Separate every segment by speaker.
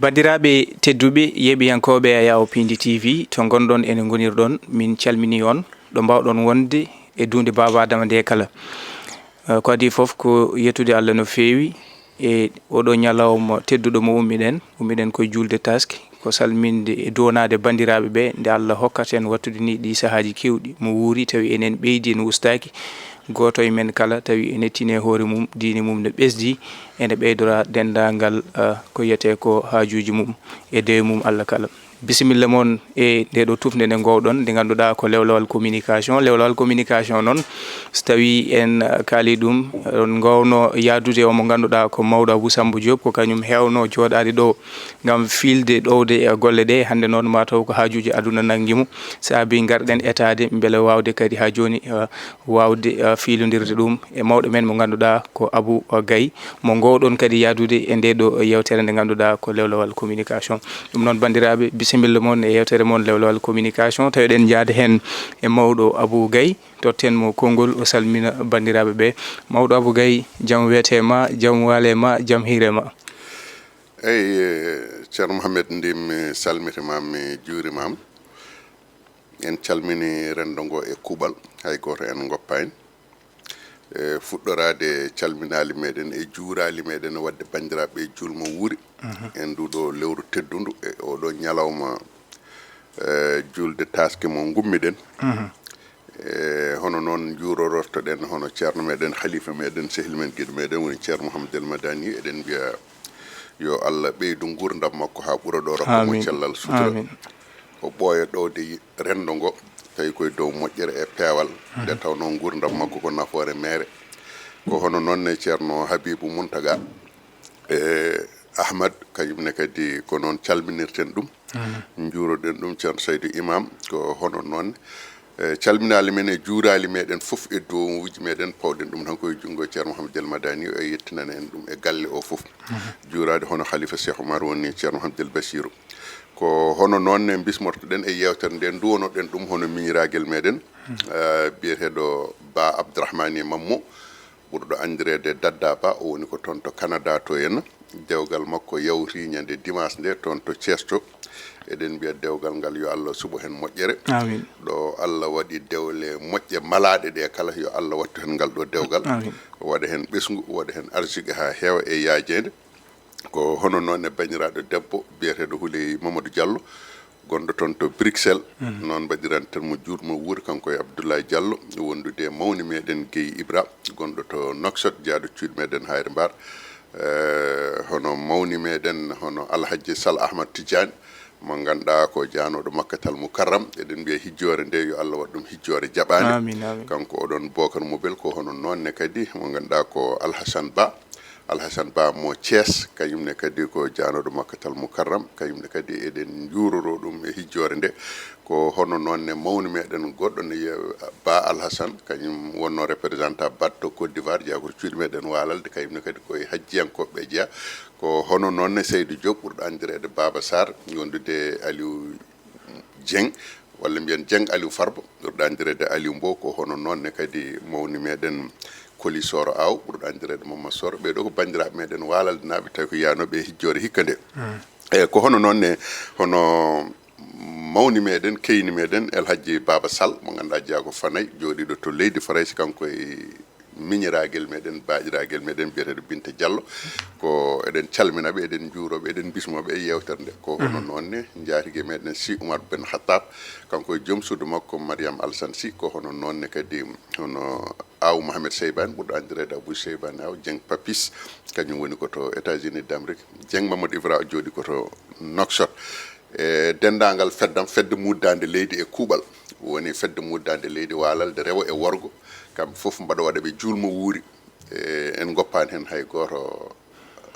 Speaker 1: Bandiraɓe tedduɓe yeɓiyankoɓe a Yawo Pindi TV to gonɗon ene gonirɗon min calmini on ɗo mbawɗon wonde e dunde Baba Adama nde kala ko adi foof ko yettude Allah no fewi e oɗo ñalawma tedduɗo mo ummiɗen koye julde taske ko salminde e donade bandiraɓe ɓe nde Allah hokkata en wattude ni ɗi sahaji kewɗi mo wuuri tawi enen ɓeydi en ustaki goto e men kala tawi ene tine hoore mum diine mum ne ɓesdi ene ɓeydora dendagal ko yiyete ko hajuji mum e dewe mum Allah kala bisimilla moon e ndeɗo tufde nde gowɗon nde ganduɗa ko lewlawal communication noon so tawi en kaali ɗum on gowno yadude omo ganduɗa ko mawɗo Abou Samba Diop ko kañum hewno joɗade ɗo gam filde ɗowde e golle ɗe hande noon mataw ko hajuji aduna nanguimo saabi garɗen etade beele wawde kadi ha joni wawde filodirde ɗum e mawɗo men mo ganduɗa ko Abou Gaye mo gowɗon kadi yadude e ndeɗo yewtere nde ganduɗa ko lewlawal communication ɗum noon bandiraɓe bisimilla moon e yewtere moon lewlawal communication tawiɗen jaade hen e mawɗo Abou Gaye totten mo konngol o salmina bandiraɓe ɓe mawɗo Abou Gaye jaam wiyetema jaam walema jaam hirema.
Speaker 2: Eyyi ceerno Mouhamed ndim mi salmitima mi juurimama en calmini rendo ngo e kuuɓal hay goto en goppani e fuɗɗorade calminali meɗen e juurali meɗen wadde bandiraɓe e julmo wuuri en nduɗo lewru teddundu e oɗo ñalawma julde taske mo gummiɗen e hono noon juurortoɗen hono ceerno meɗen khalifa meɗen sehil men guiɗo meɗen woni ceerno Mouhamadou El Madani eɗen mbiya yo Allah ɓeydu gurdam makko ha ɓuura ɗo rokkumo cellal sutura o ɓooya ɗowde rendo ngo tawi koye dow moƴƴere e peewal nde tawno gurdam makko ko nafoore meere ko hono noonne ceerno Habibou Mountaga e Ahmad kañumne kadi ko noon calminirten ɗum juuroɗen ɗum ceerno Saydou Imam ko hono noonne calminali men e juurali meɗen foof e dowuji meɗen pawɗen ɗum tan koye junggo ceerno Mouhamadou El Madani o yettinana en ɗum e galle o foof juurade hono Khalifa Cheikh Oumar woni ceerno Mouhamadou El Bassirou ko hono noonne bismortoɗen e yewtere nde duwonoɗen ɗum hono miñiragel meɗen biyeteɗo Ba Abdourahmani Mammo ɓurɗo andirede Dadda Ba o woni ko toon to Canada to henna dewgal makko yawti ñande dimanche nde toon to Thiés to eɗen mbiya dewgal ngal yo Allah suɓo hen moƴƴere ɗo Allah waɗi dewle moƴƴe malaɗe ɗe kala yo Allah wattu hen ngal ɗo dewgal waɗa hen ɓesgu waɗa hen arsugue ha heewa e yaajede ko hono noon e bañiraɗo debbo biyeteɗo Houleye Mamadou Diallo gonɗo toon to Bruxelles noon mbaɗiranten mo juutmo wuuri kanko e Abdoulaye Diallo wondude mawni meɗen Gueye Ibra gonɗo to Nouakchott jaaɗo cuuɗi meɗen Hayre Mbar hono mawni meɗen hono Alhaji Sall Ahmad Tidiane mo ganduɗa ko janoɗo Makkatal Mukarram eɗen mbiya hijjore nde yo Allah waɗ ɗum hijjore jaɓani kanko oɗon Bocar Mobel ko hono nonne kadi mo ganduɗa ko Alhassane Ba mo Thiès kañumne kadi ko janoɗo Makkatal Mukarram kañumne kadi eɗen juuroro ɗum e hijjore nde ko hono noonne mawni meɗen goɗɗo ne Ba Alhassane kañum wonno représentant batto Côte d'Ivoire jeeya koto cuuɗi meɗen waalalde kañumne kadi koye hajjiyankoɓe jeeya ko hono noonne Seydou Diop ɓurɗo andirede Baba Sarr gondude Aliou Dieng walla mbiyen Dieng Aliou Farba ɓurɗo andirede Aliou Mbow ko hono noonne kadi mawni meɗen Koli Soro Aw ɓurɗo andirede Mamadou Soro ɓeɗo ko bandiraɓe meɗen waalalde naaɓe tawi ko yanoɓe hijjore hikka nde e ko hono noonne hono mawni meɗen keyni meɗen El Hadji Baba Sall mo ganduɗa jeeya ko Fanayi jooɗiɗo to leydi Faray kanko e miñiragel meɗen baƴiragel meɗen biyeteɗo Binta Diallo ko eɗen calminaɓe eɗen juuroɓe eɗen bismoɓe e yewtere nde ko hono noonne jaatigui meɗen Sy Oumar Ben Khattab kanko e joom suudu makko Mariame Alassane Sy ko hono noonne kadi hono Aw Mohamed Seybane ɓurɗo andirede Abou Seybane Aw Dieng Papis kañum woni koto États-Unis d'Amérique Dieng Mamadou Ibra jooɗi koto Nouakchott e dendagal fedde muddade leydi e kuuɓal woni fedde muddade leydi waalalde rewo e worgo kamɓe foof mbaɗa waɗa ɓe julmo wuuri en goppani hen hay goto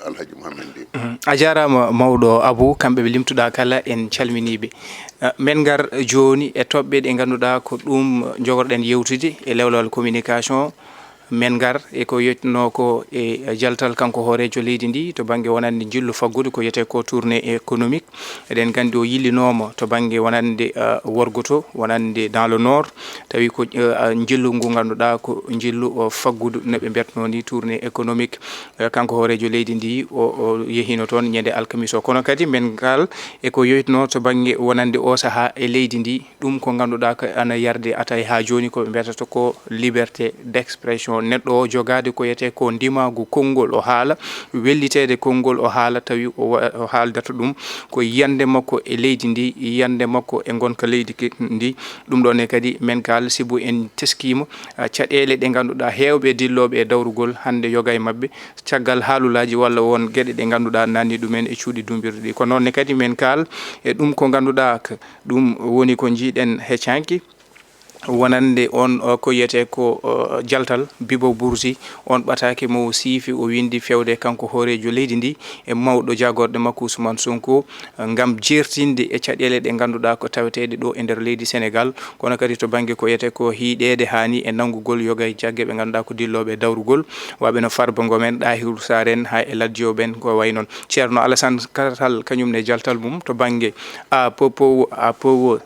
Speaker 2: Alhaji Mouhamed Ndi
Speaker 1: a jarama mawɗo Abou kamɓe ɓe limtuɗa kala en calminiɓe men gar joni e toɓɓe ɗe ganduɗa ko ɗum jogorɗen yewtude e lewlawal communication men gar e ko yetno ko e jaltal kanko hoorejo leydi ndi to banggue wonande jillu faggudu ko yete ko tournée économique eɗen gandi o yillinoma to banggue wonande worgoto wonande dans le nord tawi ko jillu ngu ganduɗa ko jillu faggudu no ɓe mbiyatno ni tournée économique kanko hoorejo leydi ndi o yehino toon ñande alkamis o kono kadi men ngal eko yoytno to banggue wonande o saaha e leydi ndi ɗum ko ganduɗa ko ana yarde atay ha joni ko ɓe mbiyata ko liberté d'expression neɗɗo o jogade ko yete ko ndimagu konngol o haala wellitede konngol o haala tawi o haaldata ɗum ko yiyande makko e leydi ndi yiyande makko e gonka leydi ndi ɗum ɗon e kadi men kal sibu en teskima caɗele ɗe ganduɗa hewɓe dilloɓe e dawrugol hande yoga e mabɓe caggal haalulaji walla won gueɗe ɗe ganduɗa nanni ɗumen e cuuɗi dumbirɗi ɗi ko noonne kadi men kal e ɗum ko ganduɗa ɗum woni ko jiiɗen heccanki wonande on ko yiyete ko jaltal Bibo Bourgi on ɓatake mo siifi o windi fewde kanko hoorejo leydi ndi e mawɗo jagorɗe makko Ousmane Sonko ngam jertinde e caɗele ɗe ganduɗa ko taweteɗe ɗo e nder leydi Sénégal kono kadi to banggue ko yiyete ko hiiɗede hani e nanggugol yoga e jaggue ɓe ganduɗa ko dilloɓe dawrugol waɓe no Farba Ngom en Ɗahiru Sarr en ha e Lat Diop en ko way noon ceerno Alassane Karatal kañumne jaltal mum to banggue a powo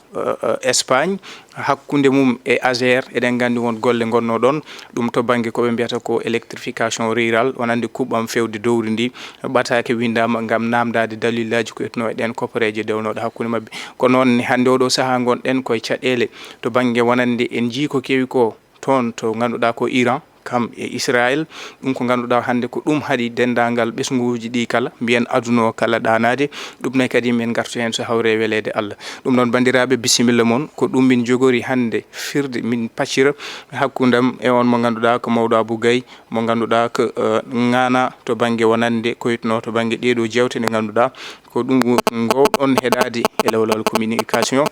Speaker 1: Espagne hakkunde mum e AGR eɗen gandi won golle gonno ɗon ɗum to banggue koɓe mbiyata ko électrification rural wonande kuɓɓam fewde dowri ndi ɓatake windama gam namdade dalillaji ko etno e ɗen koppareje dewnoɗo hakkude mabɓe ko noon hande oɗo saaha gonɗen koye caɗele to banggue wonande en jii ko kewi ko toon to ganduɗa ko Iran kam e Israël ɗum ko ganduɗa hande ko ɗum haɗi dendagal ɓesguji ɗi kala mbiyen aduna o kala ɗanade ɗum ne kadi min gartu hen so hawre welede Allah ɗum noon bandiraɓe bisimilla moon ko ɗum min jogori hande firde min paccira hakkudam e on mo ganduɗa ko mawɗo Abou Gaye mo ganduɗa ko ngana to banggue wonande ko yitno to banggue ɗeɗo jewte ɗe ganduɗa ko ɗum gowɗon heɗade e lawlal communication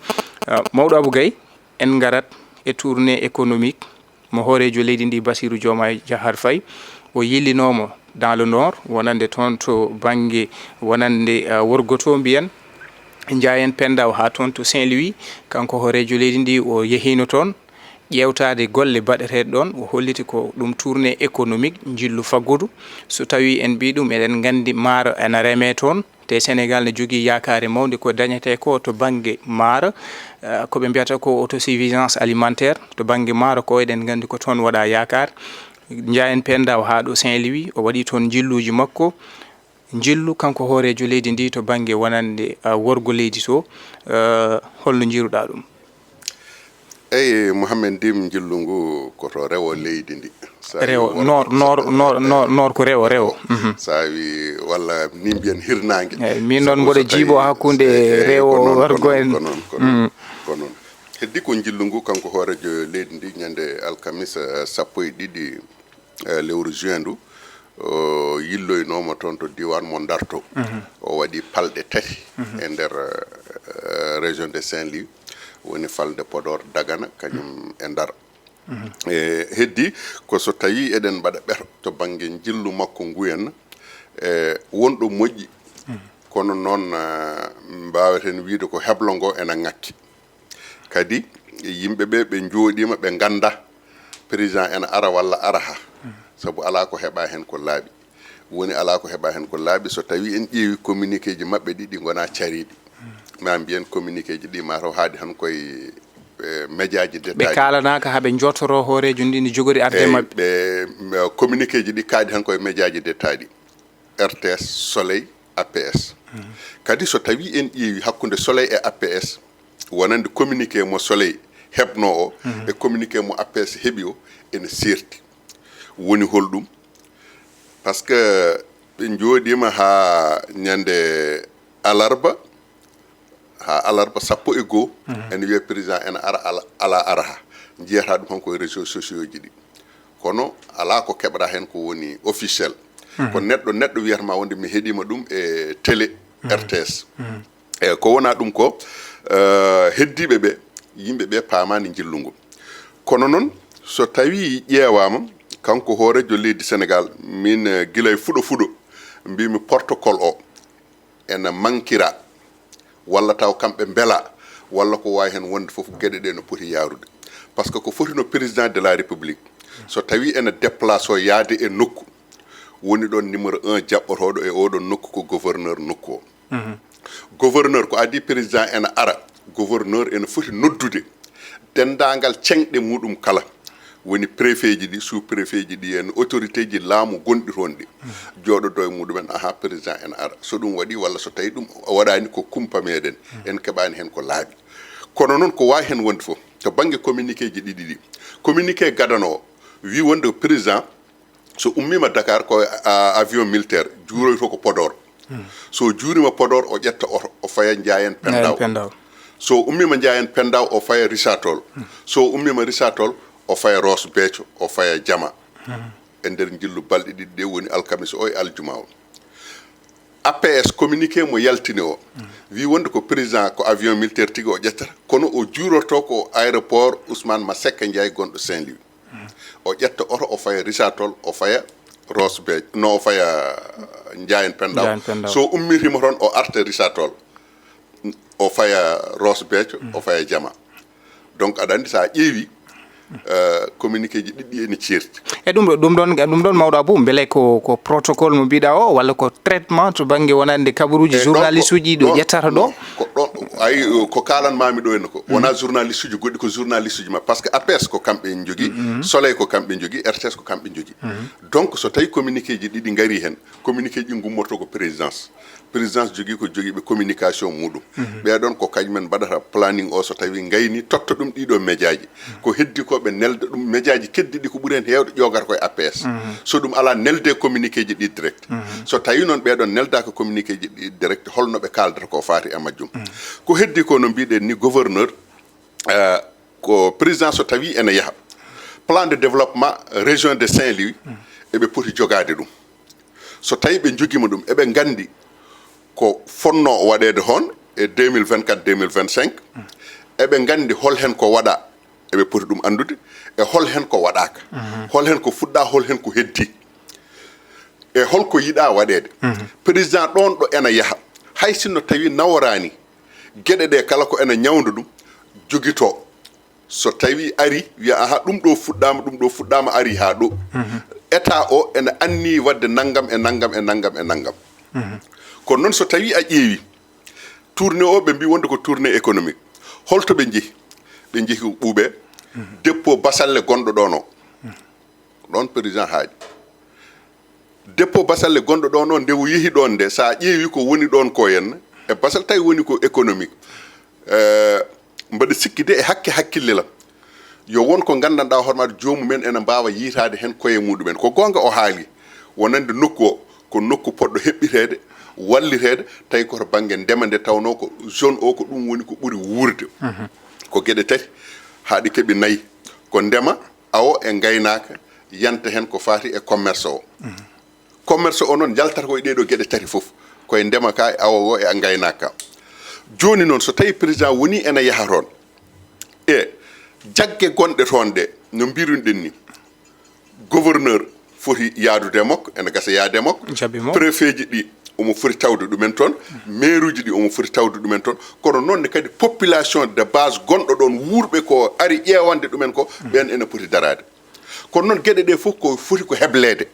Speaker 1: mawɗo Abou Gaye en garat e tournée économique mo hoorejo leydi ndi Bassirou Diomaye Diakhar Faye o yillinomo dans le nord wonande toon to banggue wonande worgoto mbiyen Ndiayen Pendaw ha toon to Saint-Louis kanko hoorejo leydi ndi o yehino toon ƴewtade golle baɗeteɗe ɗon o holliti ko ɗum tournée économique jillu faggudu so tawi en mbi ɗum eɗen gandi maaro ena reme toon te Sénégal ne jogui yakare mawde ko dañete ko to banggue maaro koɓe mbiyata ko autosuffisance alimentaire to banggue maaro ko eɗen gandi ko toon waɗa yakar Ndiayen Pendaw ha ɗo Saint-Louis o waɗi toon jilluji makko jillu kanko hoorejo leydi ndi to banggue wonande worgo leydi to holno jiiruɗa ɗum
Speaker 2: eyyi Mouhamed Ndim jillu ngu koto rewo leydi ndi
Speaker 1: rewo nor ko rewo
Speaker 2: sa wi walla ni mbiyen hirnangue
Speaker 1: min noon mboɗo jiibo hakkude rewo worgo en
Speaker 2: ko noon heddi ko jillu ngu kanko hoorejo leydi ndi ñande alkamisa 12 lewru juin ndu yilloynoma toon to diwan mo Darto o waɗi palɗe tati e nder région de Saint-Louis woni falde Podor Dagana kañum e Ndar e heddi ko so tawi eɗen mbaɗa ɓeto to banggue jillu makko nguyen wonɗo moƴƴi kono noon mbaweten wiide ko heblo ngo ena ngakki kadi yimɓeɓe ɓe jooɗima ɓe ganda président ena ara walla araha saabu ala ko heɓa hen ko laaɓi woni ala ko heɓa hen ko laaɓi so tawi en ƴeewi communiqué ji mabɓe ɗi gona cariɗi ma mbiyen communiqué ji ɗi mataw haadi han koye média ji détail
Speaker 1: ɓe kalanaka haaɓe jottoro hoorejo ndi ndi jogori arde mabɓe
Speaker 2: ɓe communiqué ji ɗi kaadi han koye média ji détail ɗi RTS Soleil APS kadi so tawi en ƴeewi hakkude Soleil e APS wonande communiqué mo Soleil heɓno o e communiqué mo APS heeɓi o ene serti woni holɗum par ce que ɓe jooɗima ha ñande alarba 12 ene wiya président ene ara ala araha jiyata ɗum hanko e réseaux sociaux ji ɗi kono ala ko keɓra hen ko woni officiel ko neɗɗo wiyatama wonde mi heeɗima ɗum e télé RTS e ko wona ɗum ko heddiɓe ɓe yimɓeɓe paamani jillungu kono noon so tawi ƴeewama kanko hoorejo leydi Sénégal min guilay fuɗo mbimi protocole o ena mankira walla taw kamɓe beela walla ko wawi hen wonde foof gueɗe ɗe no poti yarude par ce que ko foti no président de la république so tawi ene déplace o yaade e nokku woni ɗon numéro 1 jaɓɓotoɗo e oɗon nokku ko gouverneur nokku o gouverneur ko adi président ene ara gouverneur ene foti noddude dendagal cengɗe muɗum kala woni préfet ji ɗi sous préfet ji ɗi en autorité ji laamu gonɗi toon ɗi jooɗodo e muɗumen aha président ene ara so ɗum waɗi walla so tawi ɗum waɗani ko kumpa meɗen en keɓani hen ko laaɓi kono noon ko wawi hen wonde fof to banggue communiqué ji ɗiɗi ɗi communiqué gadano o wi wonde président so ummima Dakar ko avion militaire juuroyto ko Podor so juurima Podor o ƴetta oto o faya Ndiayen Pendaw so ummima Ndiayen Pendaw o faya Richard Toll so ummima Richard Toll o faya Ross Béthio o faya Jama e nder jillu balɗe ɗiɗi ɗe woni alkamisa o e aljuma o APS communiqué mo yaltini o wi wonde ko président ko avion militaire tigi o ƴettata kono o juuroto ko aéroport Ousmane Masseck Ndiaye gonɗo Saint-Louis o ƴetta oto o faya Richard Toll o faya Ross Béthio no o faya Ndiayen Pendaw so ummitima toon o arta Richard Toll o faya Ross Béthio o faya Jama donc aɗa andi sa ƴeewi communiqué ji ɗiɗɗi ene ceerti
Speaker 1: e ɗum ɗon mawɗo Abou beele ko protocole mo mbiɗa o walla ko traitement to banggue wonande kabaruji journaliste uji ɗo ƴettata ɗo
Speaker 2: ko ɗon ay ko kalanmami ɗo henna ko wona journaliste uji goɗɗi ko journaliste uji ma par ce que APS ko kamɓe jogui Soleil ko kamɓe jogui RTS ko kamɓe jogui donc so tawi communiqué ji ɗiɗi gari hen communiqué ji gummorto ko présidence jogui ko joguiɓe communication muɗum ɓeɗon ko kañumen mbaɗata planning o so tawi gayni totta ɗum ɗiɗo média ji ko heddi ko ɓe nelda ɗum média ji keddiɗi ko ɓuuri hen hewde ƴogata koye APS so ɗum ala nelde communiqué ji ɗi direct so tawi noon ɓeɗon neldaka communiqué ji ɗi direct holno ɓe kaldata ko fati e majjum ko heddi ko no mbiɗen ni gouverneur ko président so tawi ene yaaha plan de développement région de Saint-Louis eɓe poti jogade ɗum so tawi ɓe joguima ɗum eɓe gandi ko fonno waɗede hon e 2024 2025 eɓe gandi hol hen ko waɗa eɓe poti ɗum andude e hol hen ko waɗaka hol hen ko fuɗɗa hol hen ko heddi e holko yiɗa waɗede président ɗon ɗo ene yaaha hay sinno tawi naworani gueɗe ɗe kala ko ene ñawda ɗum joguito so tawi ari wiya aha ɗum ɗo fuɗɗama ari ha ɗo état o ene anni wadde naggam e naggam e naggam e naggam kono noon so tawi a ƴeewi tourné o ɓe mbi wonde ko tourné économique holto ɓe jeehi ɓuuɓe dépôt basalle gonɗo ɗon o ɗon président haaji dépôt basalle gonɗo ɗon o nde o yeehi ɗon nde sa ƴeewi ko woni ɗon ko henna e basal tawi woni ko économique mbaɗa sikki de e hakkillelam yo won ko gandanɗa hooremaɗo joomumen ene mbawa yiitade hen koye muɗumen ko gonga o haali wonande nokku o ko nokku poɗɗo heɓɓitede wallitede tawi koto banggue ndema nde tawno ko zone o ko ɗum woni ko ɓuuri wurde ko gueɗe tati haaɗi keeɓi nayyi ko ndema awo e gaynaka yanta hen ko fati e commerce o commerce o noon jaltata koye ɗeɗo gueɗe tati foof koye ndema ka e awo o e gaynaka ka joni noon so tawi président woni ene yaaha toon e jagge gonɗe toon ɗe no mbiruɗen ni gouverneur foti yaadude makko ene gasa yaade makko préfet ji ɗi omo foti tawde ɗumen toon maire uji ɗi omo foti tawde ɗumen toon kono noon kadi population de base gonɗo ɗon wuurɓe ko ari ƴeewande ɗumen ko ɓen ene poti darade kono noon gueɗe ɗe fof ko foti ko heblede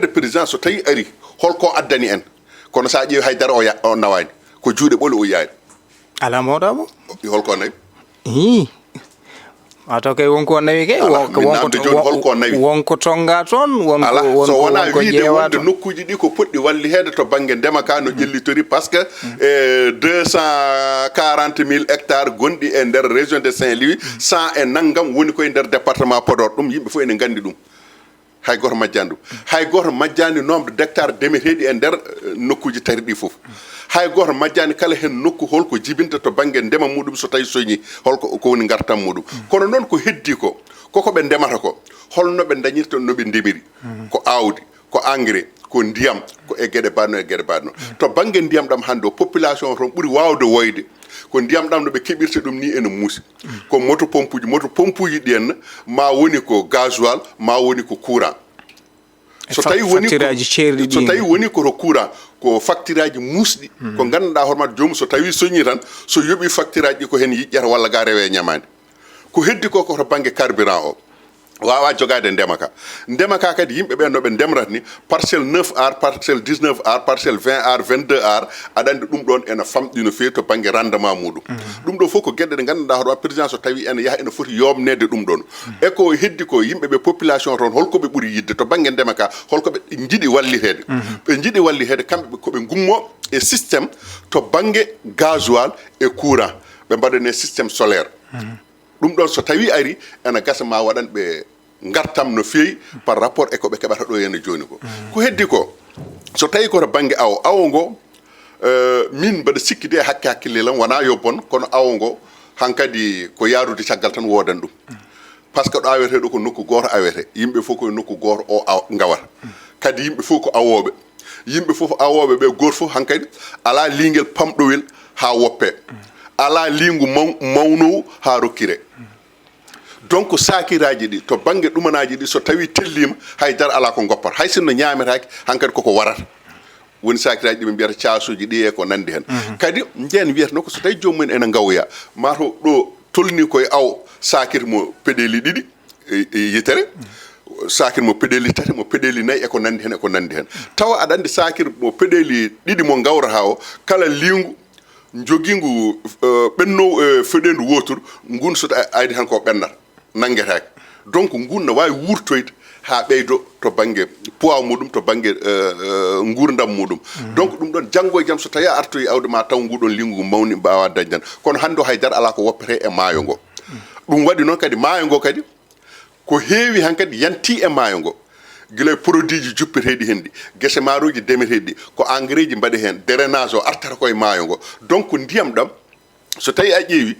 Speaker 2: président so tawi ari holko addani en kono sa ƴeewi haydara o nawani ko juuɗe ɓole o yaari
Speaker 1: ala mawɗamo
Speaker 2: holko nawi
Speaker 1: mataw kay wonko nawi kay wonko tonga toon
Speaker 2: so wona wiide wonde nokkuji ɗi ko poɗɗi wallihede to banggue ndema ka no ƴellitori par ce que 240 000 hectares gonɗi e nder région de Saint-Louis 100 e naggam woni koye nder département Podor ɗum yimɓe fof ene gandi ɗum hay goto majjani ɗum hay goto majjani nombre d' hectares demeteɗi e nder nokkuji tati ɗi foof hay goto majjani kala hen nokku holko jibinta to banggue ndema muɗum so tawi soñi holko ko woni gartam muɗum kono noon ko heddi ko koko ɓe ndemata ko holno ɓe dañirta noɓe ndemiri ko awdi ko engrais ko ndiyam ko e gueɗe baɗno to banggue ndiyam ɗam hande o population toon ɓuuri wawde woyde ko ndiyam ɗam no ɓe keɓirta ɗum ni ene muusi ko moto pompe uji ɗi henna ma woni ko gasoil ma woni ko courant so tawi woni koto courant ko facture aji musɗi ko gandanɗa hooremaɗo jomum so tawi soñi tan so yooɓi facture aji ɗi ko hen yiƴƴata walla ga rewe ñamade ko heddi ko koto banggue carburant o wawa jogade ndema ka kadi yimɓe ɓe no ɓe ndemrat ni parcelle 9 ar parcelle 19 ar parcelle 20 ar 22 ar aɗa andi ɗum ɗon ene famɗi no fewi to banggue rendement muɗum ɗum ɗo fof ko gueɗe ɗe ganduɗa hoɗo président so tawi ene yaaha ene foti yomnede ɗum ɗon e ko heddi ko yimɓeɓe population toon holko ɓe ɓuuri yidde to banggue ndema ka holko ɓe jiiɗi wallitede ɓe jiiɗi wallitede kamɓe koɓe gummo e systéme to banggue gasoil e courant ɓe mbaɗane systéme solaire ɗum ɗon so tawi ari ene gasa ma waɗan ɓe gartam no feewi par rapport e ko ɓe keɓata ɗo henne joni ko heddi ko so tawi koto banggue awo ngo min mbaɗa sikki de hakke hakkillelam wona yo bon kono awo ngo hankkadi ko yarude caggal tan wodan ɗum par ce que ɗo awete ɗo ko nokku goto awete yimɓe fof koye nokku goto o gawata kadi yimɓe fof ko awoɓe yimɓe fof awoɓe ɓe goto fof hankkadi ala linguel pamɗowel ha woppe ala lingu mawnowu ha rokkire donc sakiraji ɗi to banggue ɗumanaji ɗi so tawi tellima haydara ala ko goppata hay sinno ñametaki hankkadi koko warata woni sakiraji ɗi ɓe mbiyata casuji ɗi e ko nandi hen kadi nden wiyatano ko so tawi jomumen ene gawya mato ɗo tolni koye aw sakir mo peɗeli ɗiɗi yitere sakir mo peɗeli tati mo peɗeli nayyi eko nandi hen tawa aɗa andi sakir mo peɗeli ɗiɗi mo gawrata o kala lingu joguingu ɓennow e feɗendu wotoru ngun so aydi tan ko ɓennata nanguetake donc ngun ne wawi wurtoyde ha ɓeydo to banggue poids muɗum to banggue gurdam muɗum donc ɗum ɗon janggo e jaam so tawi a artoyi awde ma taw nguɗon lingu mawni mbawa dañdan kono hande o haydara ala ko woppete e maayo ngo ɗum waɗi noon kadi maayo ngo kadi ko heewi hankkadi yanti e maayo ngo guila produit ji juppeteɗi hen ɗi guese maroji ndemeteɗi ɗi ko engrais ji mbaɗe hen drainage o artata koye maayo ngo donc ndiyam ɗam so tawi a ƴeewi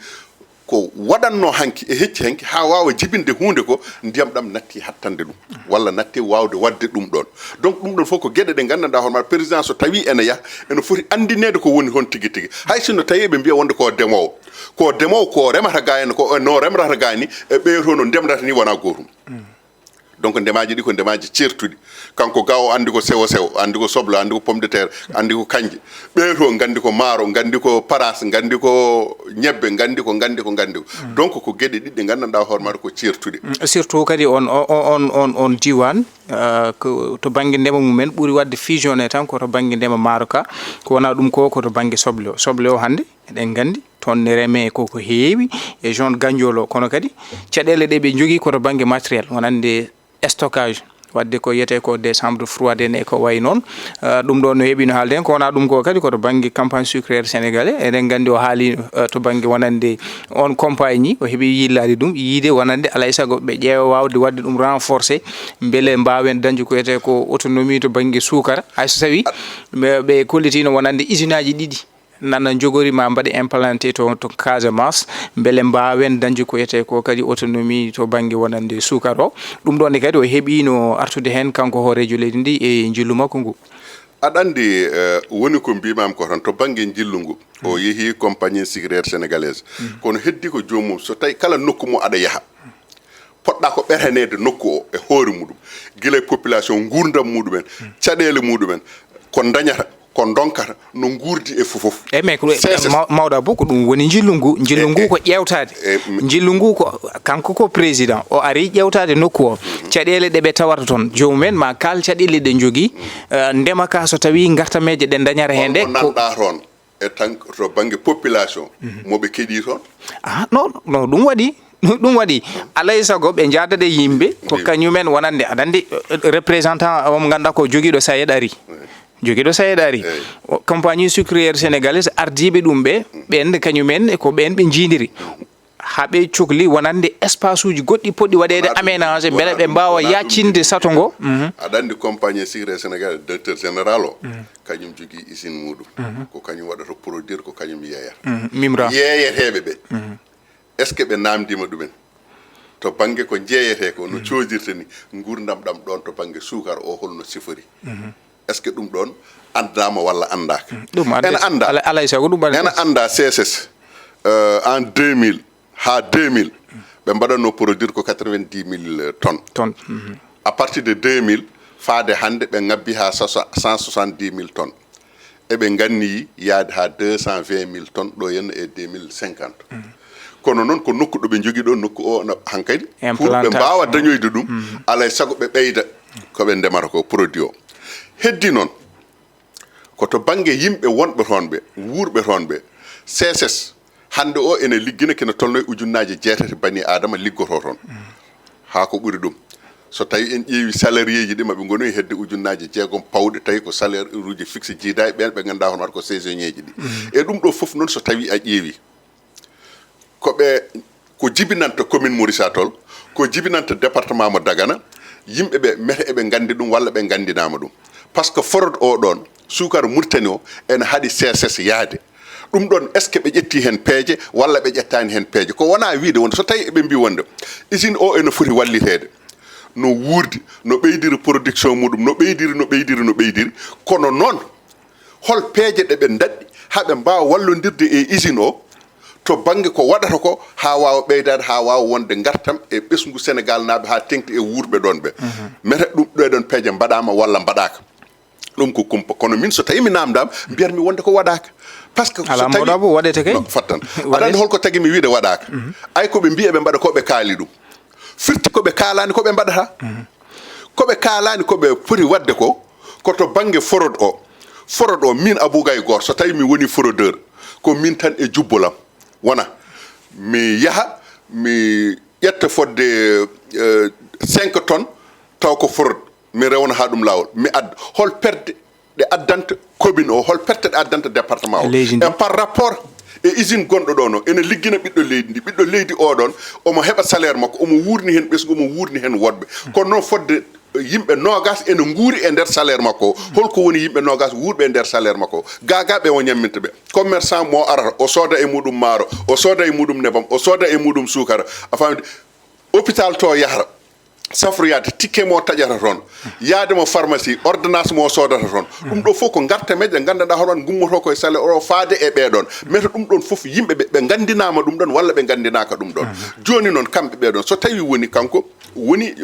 Speaker 2: ko waɗanno hanki e hecci hanki ha wawa jibinde hunde ko ndiyam ɗam natti hattande ɗum walla natti wawde wadde ɗum ɗon donc ɗum ɗon fof ko gueɗe ɗe gandanɗa hoorema président so tawi ene yaha ene foti andinede ko woni hon tigui tigui hay sinno tawi ɓe mbiya wonde ko demowo ko remata ga en ko no remrata ga ni e ɓeyto no ndemrata ni wona gotum donc ndemaji ɗi ko ndemaji certuɗi kanko gawo andi ko sewo andi ko soble andi ko pomme de terre andi ko kanje ɓeeto gandi ko maaro gandi ko paras gandi ko ñebbe gandi ko donc ko gueɗe ɗiɗɗe gandanɗa hoore maɗa ko certuɗe
Speaker 1: surtout kadi on diwan to banggue ndema mumen ɓuuri wadde fusionné tan koto banggue ndema maaro ka ko wona ɗum ko koto banggue soble o hande eɗen gandi toon ne reme koko heewi e zone gandiol o kono kadi caɗele ɗe ɓe jogui koto banggue matériel wonande stockage wadde ko yiyete ko des chambres froide en e ko way noon ɗum ɗo no heeɓi no haalden ko wona ɗum ko kadi koto banggue campagne sucriére sénégalais eɗen gandi o haali to banggue wonande on compagnie o heeɓi yillade ɗum yiide wonande alay saago ɓe ƴeewa wawde wadde ɗum renforcé beele mbawen dañde ko wiyete ko autonomie to banggue sukara hayso tawi ɓe kollitino wonande usine aji ɗiɗi nana jogori ma mbaɗi implanté to Casamance beele mbawen dañde ko yete ko kadi autonomie to banggue wonande sukar o ɗum ɗon kadi o heeɓino artude hen kanko hoorejo leydi ndi e jillu makko ngu
Speaker 2: aɗa andi woni ko mbimam ko tan to banggue jillu ngu o yeehi compagnie sucriére sénégalaise kono heddi ko jomum so tawi kala nokku mo aɗa yaaha poɗɗa ko ɓerhanede nokku o e hoore muɗum guila population gurdam muɗumen caɗele muɗumen ko dañata ko donkata no gurdi e fofof
Speaker 1: mais mawɗo Abou ko ɗum woni jillu ngu ko ƴewtade jillu ngu ko kanko ko président o ari ƴewtade nokku o caɗele ɗe ɓe tawata toon jomumen ma kal caɗele ɗe jogui ndema ka so tawi gartameje ɗe dañara hen ɗe
Speaker 2: ko nanɗa toon e tan to banggue population moɓe keeɗi toon
Speaker 1: non ɗum waɗi alay saago ɓe jadade yimɓe ko kañumen wonande aɗa andi représentant omo ganduɗa ko joguiɗo SAED ari joguiɗo SAED ari compagnie sucriére sénégalaise ardiɓe ɗum ɓen kañumen ko ɓen ɓe jiidiri haɓe cohli wonande espace uji goɗɗi poɗɗi waɗede aménagé beele ɓe mbawa yaccinde sato ngo
Speaker 2: aɗa andi compagnie sucriére sénégalais directeur général o kañum jogui usine muɗum ko kañum waɗata produire ko kañum yeeyata
Speaker 1: mimra
Speaker 2: yeeyeteɓe ɓe est ce que ɓe namdima ɗumen to banggue ko jeeyete ko no codirta ni gurdam ɗam ɗon to banggue sukar o holno sifori est ce que ɗum ɗon andama walla andaka ene anda
Speaker 1: alay sago ɗum
Speaker 2: ene anda CSS en 2000 ha 2000 ɓe mbaɗanno produire ko 90 000 tonnes à partir de 2000 faade hande ɓe ngabbi ha 170 000 tonnes eɓe ganni yaade ha 220 000 tonnes ɗo henna e 2050 kono noon ko nokku ɗo ɓe jogii ɗo nokku o hankadi pour ɓe
Speaker 1: Implantation.
Speaker 2: mbawa dañoyde ɗum alay sago ɓe ɓeyda ko ɓe ndemata ko produit o heddi noon koto bange yimɓe wonɓe toon ɓe wuurɓe toon ɓe CSS hande o ene liggina kene tolno e ujunnaji 6 bani adama liggoto toon haa ko ɓuri ɗum so tawi en ƴeewi salarié ji ɗi maɓe ngoni e hedde ujunnaji 6 pawɗe tawi ko salaire uji fixe jiida e ɓen ɓe ganduɗa hono waɗa ko saisonnier ji ɗi e ɗum ɗo fof noon so tawi a ƴeewi ko jibinanta commune Maurissa tol ko jibinanta département mo Dagana yimɓe ɓe mete eɓe gandi ɗum walla ɓe gandinama ɗum par ce que forode o ɗon sukara Mauritanie o ene haaɗi CSS yaade ɗum ɗon est ce que ɓe ƴetti hen peeje walla ɓe ƴettani hen peeje ko wona wiide wonde so tawi eɓe mbi wonde usine o ene foti wallitede no wuurdi no ɓeydiri production muɗum no ɓeydiri kono noon hol peeje ɗe ɓe daɗɗi haɓe mbawa wallodirde e usine o to bange ko waɗata ko ha wawa ɓeydade ha wawa wonde gartam e ɓesgu Sénégal naaɓe ha tengti e wuurɓe ɗon ɓe mete ɗum ɗoɗon peeje mbaɗama walla mbaɗaka ɗum ko kumpa kono min so tawi mi namdama mbiyatmi wonde ko waɗaka par ce que
Speaker 1: ala Modou waɗete kay
Speaker 2: fattan aɗa andi holko tagui mi wiide waɗaka ay koɓe mbi eɓe mbaɗa koɓe kaali ɗum firti koɓe kaalani koɓe mbaɗata koɓe kaalani koɓe poti wadde ko koto bange forode o min Abou Gaye Gor so tawi mi woni forodeur ko min tan e jubbolam wona mi yaha mi ƴetta fodde 5 tonnes taw ko forode mi rewna ha ɗum lawol mi adda hol perde ɗe addanta commune o hol perte ɗe addanta département o e par rapport e usine gonɗo ɗo no ene liggina ɓiɗɗo leydi oɗon omo heɓa salaire makko omo wurni hen ɓesgu omo wurni hen woɗɓe kono noon fodde yimɓe nogas ene nguuri e nder salaire makko holko woni yimɓe nogas wuurɓe e nder salaire makko gagaɓe o ñamminta ɓe commerçant mo arata o sooda e muɗum maaro o sooda e muɗum nebam o sooda e muɗum sukara a famde hôpital to yahata safroyade tikke mo taƴata toon yaademo pharmacie ordonnance mo sodata toon ɗum ɗo fof ko garta meɗe gandanɗa hoɗon gummoto koye salaire o faade e ɓeɗon mete ɗum ɗon fof yimɓeɓe ɓe gandinama ɗum ɗon walla ɓe gandinaka ɗum ɗon joni noon kamɓe ɓeɗon so tawi woni kanko woni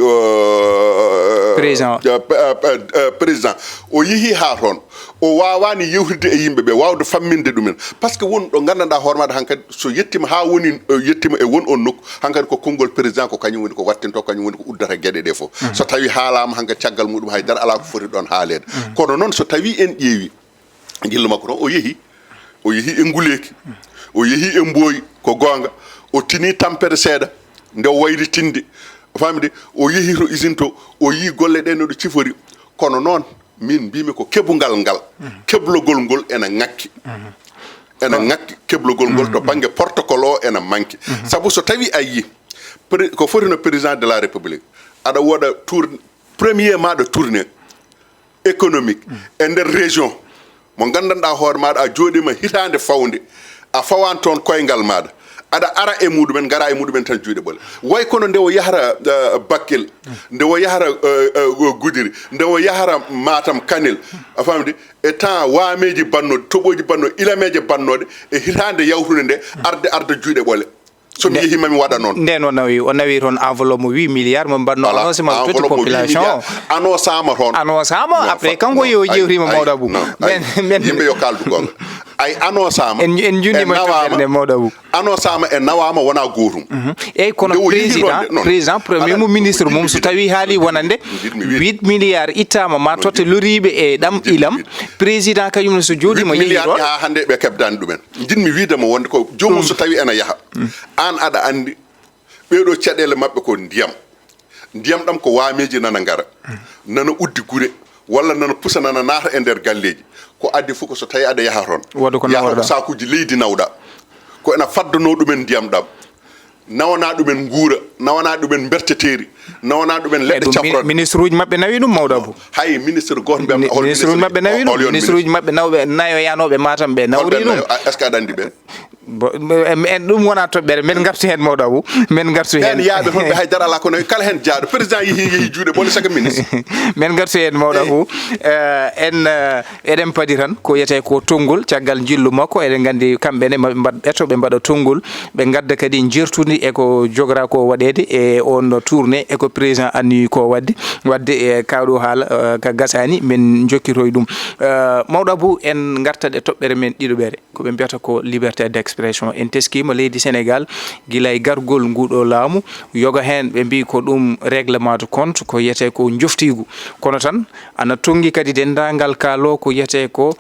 Speaker 2: président o yeehi ha toon o wawani yewtide e yimɓeɓe wawde famminde ɗumen par ce que won ɗo gandanɗa hoore maɗa hankkadi so yettima ha woni yettima e won on nokku hankkadi ko konngol président ko kañum woni ko wattinto kañum woni ko uddata gueɗe ɗe fof so tawi haalama hankkadi caggal muɗum haydara ala ko foti ɗon haalede kono noon so tawi en ƴeewi gilla makko toon o yeehi e nguleyki o yeehi e mbooyi ko gonga o tini tampere seeɗa nde waylitinde famide o yeehi to usine to o yi golle ɗe no ɗo cifori kono noon min mbimi ko keɓugal ngal keblogol ngol ene ŋakki keblogol ngol to banggue protocole o ene manque saabu so tawi a yi ko foti no président de la république aɗa waɗa premier maɗa tourné économique e nder région mo gandanɗa hoore maɗa a jooɗima hitande fawde a fawan toon koyngal maɗa aɗa ara e muɗumen gara e muɗumen tan juuɗe ɓole way kono nde o yahara Bakel nde o yahara Goudiri nde o yahara Matam Kanel a famde e temps waameji bannoɗe toɓoji bannoɗe ilameje bannoɗe e hitande yawtude nde arde juuɗe ɓole somi yeehi mami waɗa noon
Speaker 1: nden o nawi toon enveloppe mo 8 milliards mo mbanno annonce ma toute population
Speaker 2: annosama toon
Speaker 1: après kanko yo jewtima Maodo Abou
Speaker 2: men yimɓe yo kaldu gonga ay annosama
Speaker 1: en jundima toɓɓerde Maodo Abou
Speaker 2: annosama e nawama wona gotum
Speaker 1: eyyi kono président premier mo ministre mum so tawi haali wonande 8 milliards ittama ma totta loriɓe e ɗam ilam président kañumne so jooɗima yeehi ɗon
Speaker 2: ha hande ɓe keɓdani ɗumen jinmi widemo wonde ko jomum so tawi ene yaaha an aɗa andi ɓeɗo caɗele mabɓe ko ndiyam ɗam ko waameji nana ngara nana uddi gure walla nana pusa nana naata e nder galleji ko addi fof ko so tawi aɗa yaha toon yaha ko sakuji leydi nawɗa ko ena faddano ɗumen ndiyam ɗam nawana ɗumen guura nawana ɗumen berteteri nawana ɗumen leɗɗe caprode
Speaker 1: ministre uji mabɓe nawi ɗum Maodo Abou
Speaker 2: hay ministre goto
Speaker 1: ministre uji mabɓe nawi ɗum ministre uji mabɓe nawɓe nayoyanoɓe Matam ɓe nawri ɗum
Speaker 2: est ce que aɗa andi ɓen
Speaker 1: en ɗum wona toɓɓere men gartu hen Maodo Abou men gartu hen
Speaker 2: yaaɓe toon ɓe haydara ala kono kala hen jaaɗo président yeehi juuɗe ɓole chaque ministre
Speaker 1: men gartu hen Maodo Abou eɗen paadi tan ko wiyete ko tonggol caggal jillu makko eɗen gandi kamɓene maɓe mbaɗ ɓeto ɓe mbaɗa tonggol ɓe gadda kadi jertude eko jogora ko waɗede e on tourné eko président anni ko wadde e kawɗo haala ka gasani men jokkitoy ɗum Maodo Abou en gartat e toɓɓere men ɗiɗo ɓere ko ɓe mbiyata ko liberté d'expression en teskima leydi Sénégal gila e gargol nguɗo laamu yoga hen ɓe mbi ko ɗum règlement de compte ko yiyete ko joftigu kono tan ana tongi kadi dendagal kaalo ko yiyete ko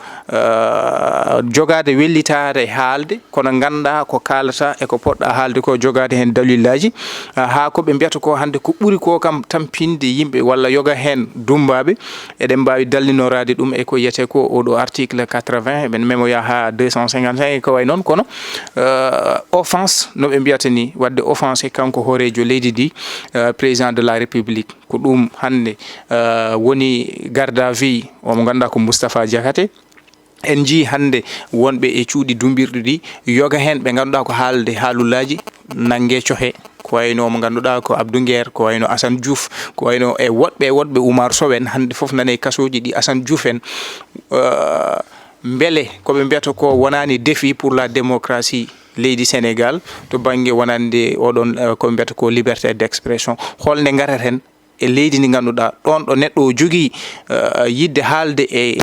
Speaker 1: jogade wellitare haalde kono ganda ko kalata e ko poɗɗa haalde ko jogade hen dalillaji ha ko ɓe mbiyata ko hande ko ɓuuri ko kam tampinde yimɓe walla yoga hen dumbaɓe eɗen mbawi dallinorade ɗum e ko yiyete ko oɗo article 80 eɓen memoya ha 255 ko way noon kono offense no ɓe mbiyata ni wadde offense kanko horejo leydi ndi président de la république ko ɗum hande woni garde à vue omo ganduɗa ko Moustapha Diakhaté en jii hande wonɓe e cuuɗi dumbirɗi ɗi yoga hen ɓe ganduɗa ko haalde haalullaji nangge cohe ko wayno mo ganduɗa ko Abdou Nguer ko wayno Assane Diouf ko wayno e woɗɓe Oumar Sow en hande foof nane kasoji ɗi Assane Diouf en beele koɓe mbiyata ko wonani défi pour la démocratie leydi Sénégal to banggue wonande oɗon koɓe mbiyata ko liberté d'expression holne garaten e leydi ndi ganduɗa ɗon ɗo neɗɗo o jogui yidde haalde e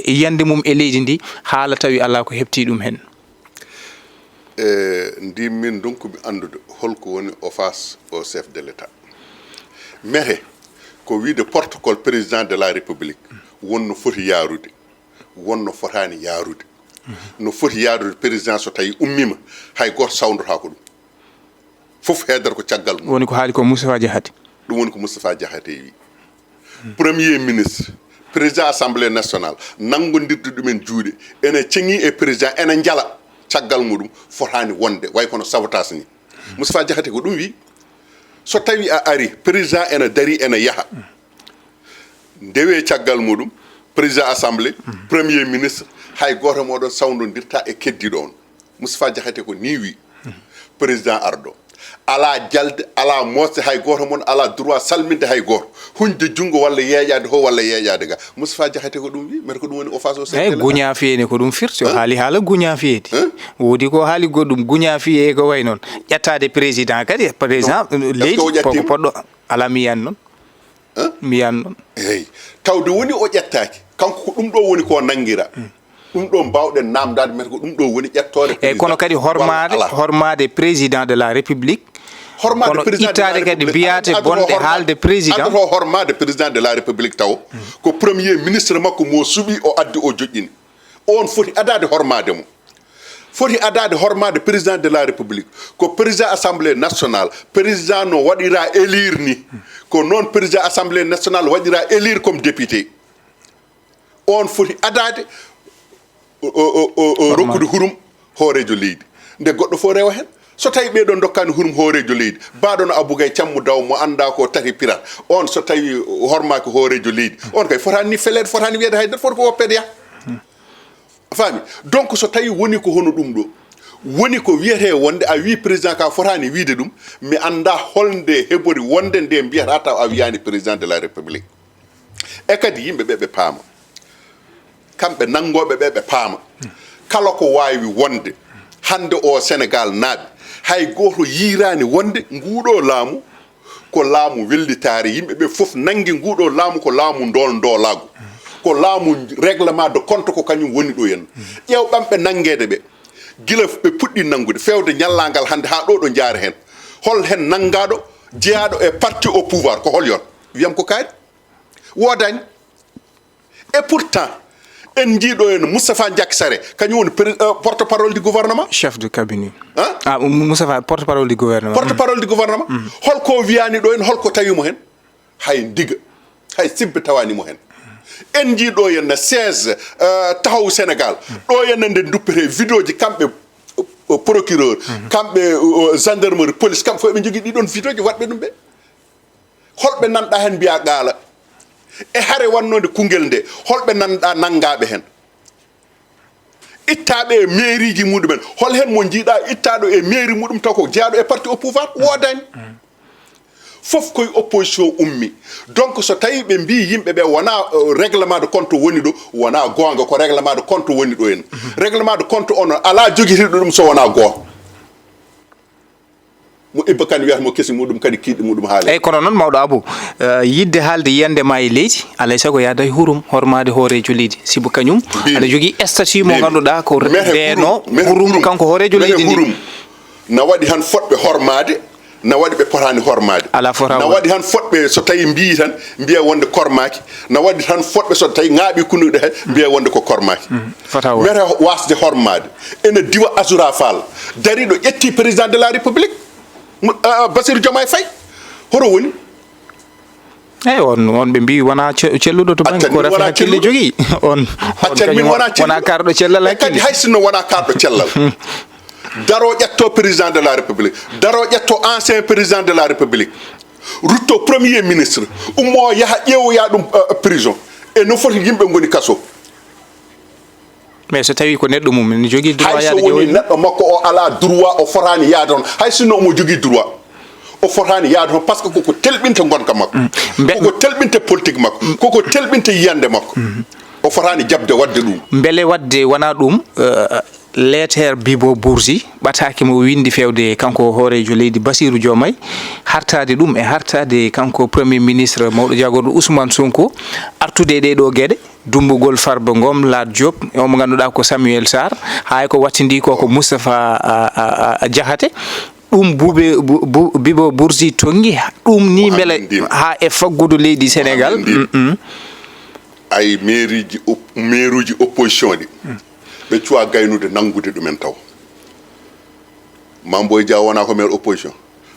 Speaker 1: yiyande mum e leydi ndi haala tawi ala ko hepti ɗum hen
Speaker 2: ndi min donkuɓe andude holko woni offense au chef de l'état mehe ko wiide protocole président de la république wonno foti yaarude wonno fotani yaarude no foti yaarude président so tawi ummima hay goto sawdata ko ɗum fof heedata ko caggal mum
Speaker 1: woni ko haali ko Moustapha Diakhaté
Speaker 2: ɗum woni ko Moustapha Diakhaté wi premier ministre président assemblée nationale nangodirde ɗumen juuɗe ene ceŋi e président ene jala caggal muɗum fotani wonde way kono sabotage ni Moustapha Diakhaté ko ɗum wi so tawi a ari président ene dari ene yaaha ndewe caggal muɗum président assemblée premier ministre hay goto moɗon sawdodirta e keddiɗo on Moustapha Diakhaté ko ni wi président arɗo ala jalde ala mosde hay goto mon ala droit salminde hay goto hunde jungo walla yeeƴade ho walla yeeƴade ga Moustapha Diakhaté ko ɗum wi mais ko ɗum woni offense au chef de l'État guña fiyene ko ɗum firti o haali haala guña fiyede woodi ko haali goɗɗum guña fiye ko way noon ƴettade président kadi par exemple leydi koko poɗɗo ala miyan noon miyan noon eyyi tawde woni o ƴettaki kanko ko ɗum ɗo woni ko nanguira ɗum ɗo mbawɗen namdade mais ko ɗum ɗo woni ƴettore eyyi kono kadi hormade président de la république kono ittade kadi mbiyate bonde haalde président to hormade président de la république taw ko premier ministre makko mo suuɓi o addi o joƴƴini on foti adade hormade mo foti adade hormade président de la république ko président assemblée nationale président no waɗira élire ni ko noon président assemblée nationale waɗira élire comme député on foti adade rokkude hurum hoorejo leydi nde goɗɗo fo rewa hen so tawi ɓeɗon dokkani hurum hoorejo leydi mbaɗono Abougay Thiammu Daw mo anda ko tati pirat on so tawi hormaki hoorejo leydi on kay fotani ni felede fotani wiyede haydara foti ko woppede ya faami donc so tawi woni ko hono ɗum ɗo woni ko wiyete wonde a wi président ka fotani wiide ɗum mi anda holde heɓori wonde nde mbiyata taw a wiyani président de la république e kadi yimɓeɓe ɓe paama kamɓe nangoɓe ɓe paama kala ko wawi wonde hande o Sénégal naaɓe hay goto yirani wonde nguɗo laamu ko laamu wellitare yimɓeɓe foof nangi nguɗo laamu ko laamu ndolago ko laamu règlement de compte ko kañum woni ɗo henna ƴeew ɓamɓe nanguede ɓe gila ɓe puɗɗi nangude fewde ñallangal hande ha ɗo ɗo jaari hen hol hen nangaɗo jeeyaɗo e parti au pouvoir ko hol yon wiyam ko kaari wodani et pourtant en jiiɗo en Moustapha Diack Sarré kañum woni porte parole du gouvernement chef de cabinet Moustapha porte parole du gouvernement holko wiyani ɗo en holko tawimo hen hay diga hay sibbe tawanimo hen en jiiɗo henna 16 tahaw Sénégal ɗo henna nde duppete vidéo ji kamɓe procureur kamɓe gendarmerie police kamɓe fof ɓe jogui ɗiɗon vidéo ji waɗɓe ɗum ɓe holɓe nanɗa hen mbiya qaala e hare wannode kungel nde holɓe nanɗa nangaɓe hen ittaɓe e mairie ji muɗumen hol hen mo jiiɗa ittaɗo e mairie muɗum taw ko jeeyaɗo e parti au pouvoir wodani fof koye opposition ummi donc so tawi ɓe mbi yimɓeɓe wona règlement de compte woni ɗo wona gonga ko règlement de compte woni ɗo en règlement de compte on ala joguitiɗo ɗum so wona goto mo ibba kan wiyata mo kesi muɗum kadi kiiɗi muɗum haale
Speaker 1: eyyi kono noon mawɗo Abou yidde haalde yiyande ma e leydi alay saago yaada e hurum hormade hoorejo leydi sibo kañum aɗa jogui statut mo ganduɗa ko reeno hurum kanko hoorejo leydi ndi
Speaker 2: hurum na waɗi han fotɓe hormade na waɗi ɓe potani hormade
Speaker 1: ala fota
Speaker 2: na waɗi han fotɓe so tawi mbi tan mbiya wonde kormaki na waɗi tan fotɓe so tawi ŋaaɓi kunuɗe he mbiya wonde ko kormaki mere wasde hormade ene diwa Azoura Fall dariɗo ƴetti président de la république Bassirou Diomaye Faye horo woni
Speaker 1: eyyi on ɓe mbi wona celluɗo to banggue ko rafi hakkille jogui on
Speaker 2: accani min
Speaker 1: wona karɗo cellal hakkille
Speaker 2: kadi hay sinno wona karɗo cellal daro ƴetto président de la république daro ƴetto ancien président de la république rutto premier ministre ummo yaha ƴeewoya ɗum prison e no foti yimɓe goni kaso
Speaker 1: mais so tawi ko neɗɗo mum ne jogui droit
Speaker 2: hay
Speaker 1: yaade
Speaker 2: so woni neɗɗo makko o ala droit o fotani yaade on hay sinno omo jogui droit o fotani yaade on par ce que koko telɓinta gonka makko koko telɓinta politique makko koko telɓinta yiyande makko o fotani jabde wadde ɗum
Speaker 1: beele wadde wona ɗum lettere Bibo Bourgi ɓataki mo windi fewde kanko hoorejo leydi Bassirou Diomaye hartade ɗum e hartade kanko premier ministre mawɗo jagorɗo Ousmane Sonko artude ɗe ɗo gueɗe dumbugol Farba Ngom Lat Diop omo ganduɗa ko Samuel Sarr hay ko wattidi ko Moustapha Diakhaté ɗum Bibo Bourgi tongi ɗum ni beele ha e faggudu leydi Sénégal
Speaker 2: ay mairuji opposition ɗi ɓe cuwa gaynude nangude ɗumen taw Mamboy Diaw wona ko maire opposition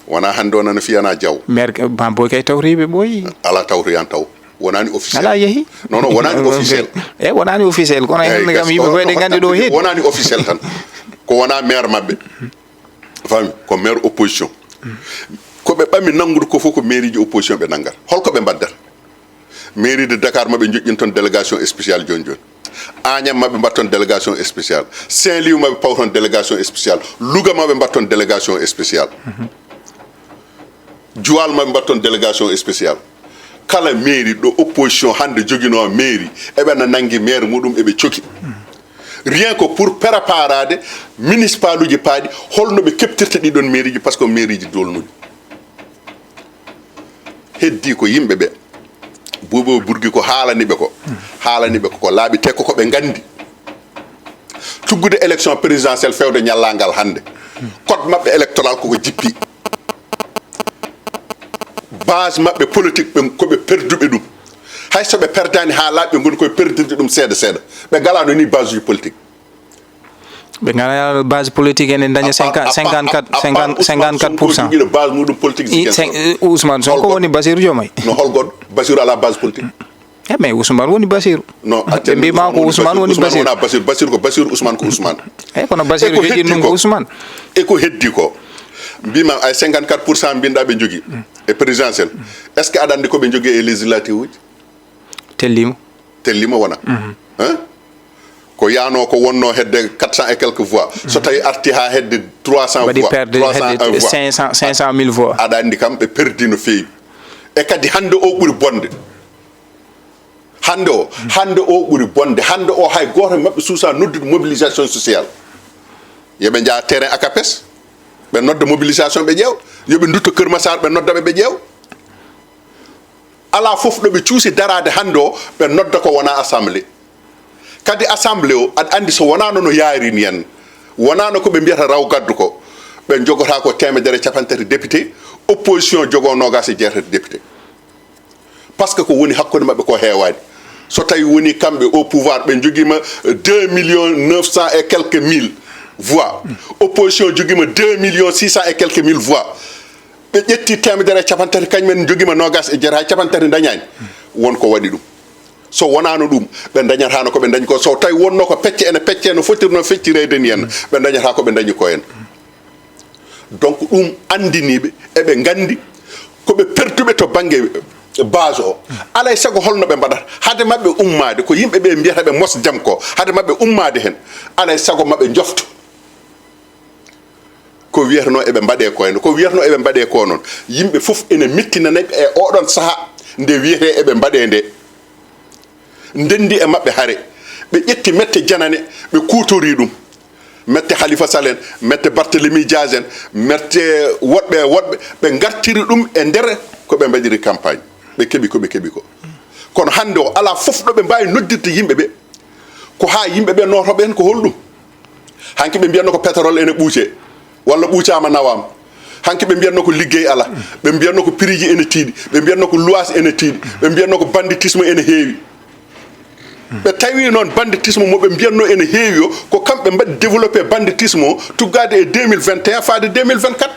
Speaker 2: wona hande o nana fiyana Diaw
Speaker 1: maire Mamboy kay tawriɓe ɓooyi
Speaker 2: ala tawtoyan taw wonani officiel
Speaker 1: ala yeehi
Speaker 2: non wonani officiel
Speaker 1: e wonani officiel kono hen kam yimɓe koyɗe gandi ɗo heedi
Speaker 2: wonani officiel tan ko wona maire mabɓe fami ko maire opposition koɓe ɓammi nangude ko fof ko mairie ji opposition ɓe nangat holko ɓe mbaddata mairie de Dakar maɓe joƴƴin toon délégation spéciale joni joni Agnam maɓe mbatton délégation spéciale Saint-Louis maɓe pawton délégation spéciale Louga maɓe mbatton délégation spéciale Joal maɓe mbatton délégation spéciale kala mairie ɗo opposition hande joguino mairie eɓena nangui maire muɗum eɓe coki rien que pour préparade municipal uji paaɗi holno ɓe keptirta ɗiɗon mairie ji par ce que mairie ji dolnuɗi heddi ko yimɓe ɓe Bibo Bourgi ko haalaniɓe ko laaɓi tekko koɓe gandi tuggude élection présidentielle fewde ñallangal hande code mabɓe électoral koko jippi base mabɓe politique koɓe perduɓe ɗum hay soɓe perdani ha laaɓi ɓe goni koye perdirde ɗum seeɗa seeɗa ɓe galano ni base uji politique
Speaker 1: ɓe gala base politique ene daña 54%
Speaker 2: jiɗo base muɗum politique
Speaker 1: Ousmane Sonko woni Bassirou Diomaye
Speaker 2: no holgoɗo Bassirou ala base politique
Speaker 1: e mais Ousmane woni Bassirou
Speaker 2: non
Speaker 1: ɓe mbima ko Ousmane woni
Speaker 2: Bassirou Bassirou ko Bassirou Ousmane ko Ousmane
Speaker 1: eyyi kono Bassirou joƴƴi ɗum ko Ousmane
Speaker 2: e ko heddi ko mbima ay 54% mbinɗa ɓe jogui e présidentiel est ce que aɗa andi koɓe jogui e législative uji tellima wona ko yano ko wonno hedde 400 et quelques voix so tawi arti ha hedde 300 voix
Speaker 1: waɗi perde 500 000 voix
Speaker 2: aɗa andi kam ɓe perdi no feewi e kadi hande o ɓuuri bonde hande o ɓuuri bonde hande o hay goto mabɓe suusa noddude mobilisation sociale yoɓe jaa terrain ACAPES ɓe nodda mobilisation ɓe ƴeew yoɓe dutto Keur Massar ɓe noddaɓe ɓe ƴeew ala foof ɗo ɓe cuusi darade hande o ɓe nodda ko wona assemblée kadi assemblée o aɗa andi so wonano no yaarini en wonano koɓe mbiyata raw gaddu ko ɓe jogota ko 150 député opposition jogo 27 député par ce que ko woni hakkude mabɓe ko heewani so tawi woni kamɓe au pouvoir ɓe joguima 2 900 et quelques mille voix opposition joguima 2 600 et quelques mille voix ɓe ƴetti 150 kañumen joguima 27 hay 50 dañani wonko waɗi ɗum so wonano ɗum ɓe dañatano koɓe dañi ko so tawi wonno ko pecce ene pecce no fotirno feccirede ni henna ɓe dañata koɓe dañi ko hen donc ɗum andiniɓe eɓe gandi koɓe perduɓe to banggue base o alay saago holno ɓe mbaɗata hade mabɓe ummade ko yimɓeɓe mbiyata ɓe mos jaam ko hade mabɓe ummade hen alay saago mabɓe jofto ko wiyatano eɓe mbaɗe ko hen ko wiyatano eɓe mbaɗe ko noon yimɓe foof ene mettinanaɓe e oɗon saaha nde wiyete eɓe mbaɗe nde ndendi e mabɓe haare ɓe ƴetti mette janane ɓe kutori ɗum mette Khalifa Sall en mette Barthélemy Dias en mette woɗɓe ɓe gartiri ɗum e nder ko ɓe mbaɗiri campagne ɓe keeɓi ko ɓe keeɓi ko kono hande o ala fof ɗo ɓe mbawi noddirde yimɓe ɓe ko ha yimɓe ɓe notoɓe hen ko holɗum hanki ɓe mbiyatno ko pétrole ene ɓuuce walla ɓuucama nawama hanki ɓe mbiyatno ko liggey ala ɓe mbiyatno ko prix ji ene tiiɗi ɓe mbiyatno ko luwas ene tiiɗi ɓe mbiyatno ko banditisme ene heewi ɓe tawi noon banditisme mo ɓe mbiyatno ene heewi o ko kamɓe mbaɗi développé banditisme o tuggade e 2021 faade 2024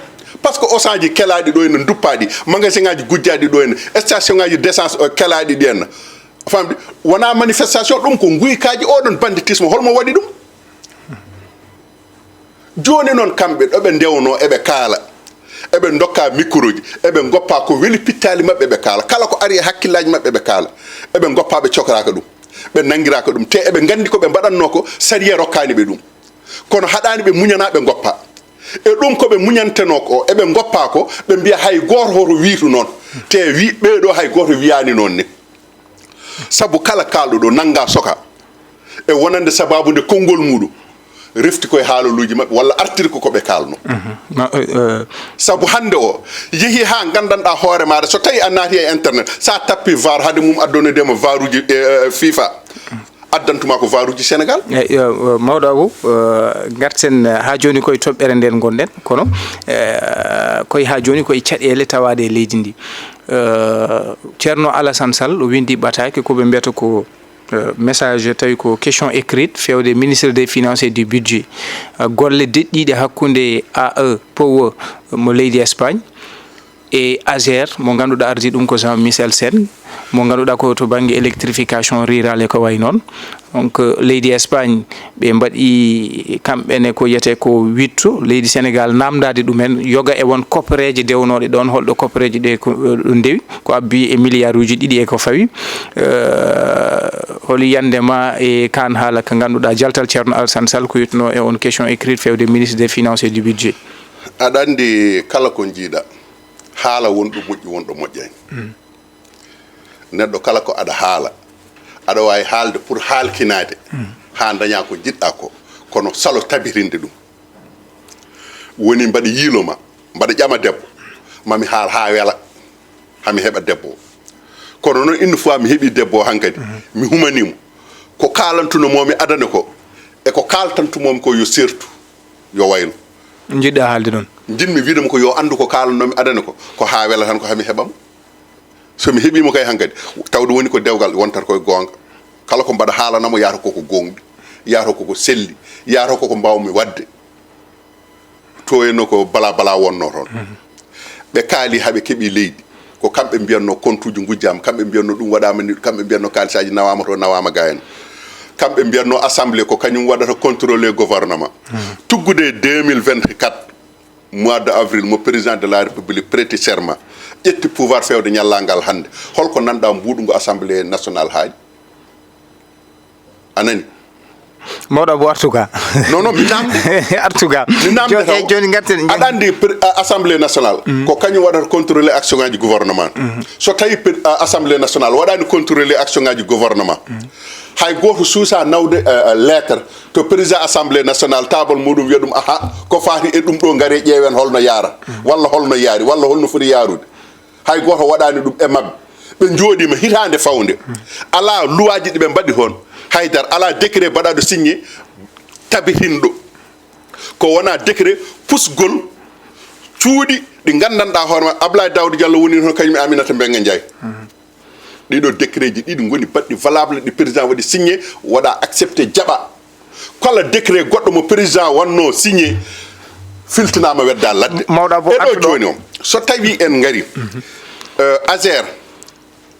Speaker 2: par ce que osaji kelaɗi ɗo ene duppaɗi magasin ngaji gujjaɗi ɗo ene station ngaji d' essence kelaɗi ɗi henna famde wona manifestation ɗum ko guykaji oɗon banditisme holmo waɗi ɗum joni noon kamɓe ɗo ɓe ndewno eɓe kaala eɓe dokka micro ji eɓe goppa ko weeli pittali mabɓe ɓe kaala kala ko ari e hakkillaji mabɓe ɓe kaala eɓe goppa ɓe cokraka ɗum ɓe nangiraka ɗum te eɓe gandi ko ɓe mbaɗanno ko sariya rokkani ɓe ɗum kono haɗani ɓe muñana ɓe goppa e ɗum koɓe muñanteno ko eɓe goppa ko ɓe mbiya hay goto hoto wiitu noon te wi ɓeɗo hay goto wiyani noon ni saabu kala kalɗoɗo nanga soka e wonande sababude konngol muɗum refti koye haaloluji mabɓe walla artiri ko koɓe kalno saabu hande o yeehi ha gandanɗa hoore maɗa so tawi a naati e internet sa tappi var hade mum addonedema var uji FIFA addantuma ko var uji Sénégal
Speaker 1: mawɗo Abou garten ha joni koye toɓɓere nden gonɗen kono koye ha joni koye caɗele tawade e leydi ndi ceerno Alassane Sall o windi ɓataki koɓe mbiyata ko message tawi ko question écrite fewde ministre des finances et du budget golle deɗɗiɗe hakkude AE POE mo leydi Espagne e AGER mo ganduɗa ardi ɗum ko Jean Michel Sène mo ganduɗa ko to banggue électrification rurale e ko way noon donc leydi Espagne ɓe mbaɗi kamɓene ko yiyete ko wittu leydi Sénégal namdade ɗumen yoga e won koppereje dewnoɗe ɗon holɗo koppereje ɗe ko ɗo dewi ko abbi e milliard uji ɗiɗi e ko fawi holi yandema e kan haala ko ganduɗa jaltal ceerno Alassane Sall ko yittuno e on question écrite fewde ministre des finances et du budget
Speaker 2: aɗa andi kala ko jiiɗa haala wonɗo moƴƴi wonɗo moƴƴani neɗɗo kala ko aɗa haala aɗa wawi haalde pour haalkinade ha daña ko jiɗɗa ko kono salo tabirinde ɗum woni mbaɗa yiiloma mbaɗa ƴama debbo mami haal ha weela hami heɓa debbo o kono noon une fois mi heeɓi debbo o hankkadi mi humanimo ko kalantunomomi adane ko eko kaltantumomi ko yo sertu yo waylo
Speaker 1: jiɗɗa haalde ɗon
Speaker 2: jinmi wiidemo ko yo andu ko kalannomi adane ko ha weela tan ko hami heɓamo somi heeɓimo kay hankkadi tawde woni ko dewgal wontata koye gonga kala ko mbaɗa haalanamo yata koko gonɗi yata koko selli yata koko mbawmi wadde to enno ko bala bala wonno toon ɓe kaali haaɓe keeɓi leydi ko kamɓe mbiyatno compte uji gujjama kamɓe mbiyatno ɗum waɗama ni kamɓe mbiyatno kalisaji nawama to nawama ga hen kamɓe mbiyatno assemblée ko kañum waɗata contrôler gouvernement tuggude 2024 mois de avril mo président de la république prêté serment ƴetti pouvoir fewde ñallangal hande holko nanɗa mbuɗugo assemblée nationale haaji anani
Speaker 1: mawɗo Abou artuga
Speaker 2: non mi namde
Speaker 1: artuga
Speaker 2: mi namde
Speaker 1: joni garten
Speaker 2: aɗa andi assemblée nationale ko kañum waɗata contrôler action ngaji gouvernement so tawi assemblée nationale waɗani contrôler action ngaji gouvernement hay goto suusa nawde lettre to président assemblée nationale table muɗum wiya ɗum aha ko fati e ɗum ɗo gaare ƴeewen holno yaara walla holno yaari walla holno foti yaarude hay goto waɗani ɗum e mabɓe ɓe jooɗima hitande fawde ala luwaji ɗi ɓe mbaɗi toon haydara ala décret mbaɗaɗo signé tabitinɗo ko wona décret pusgol cuuɗi ɗi gandanɗa hoorema Abdoulaye Daouda Diallo woni toon kañum e Aminata Mbengue Ndiaye ɗiɗo décret ji ɗiɗi goni baɗɗi valable ɗi président waɗi signé waɗa accepté jaɓa kala décret goɗɗo mo président wanno signé filtinama wedda ladde eɗo joni o so tawi en gari AGER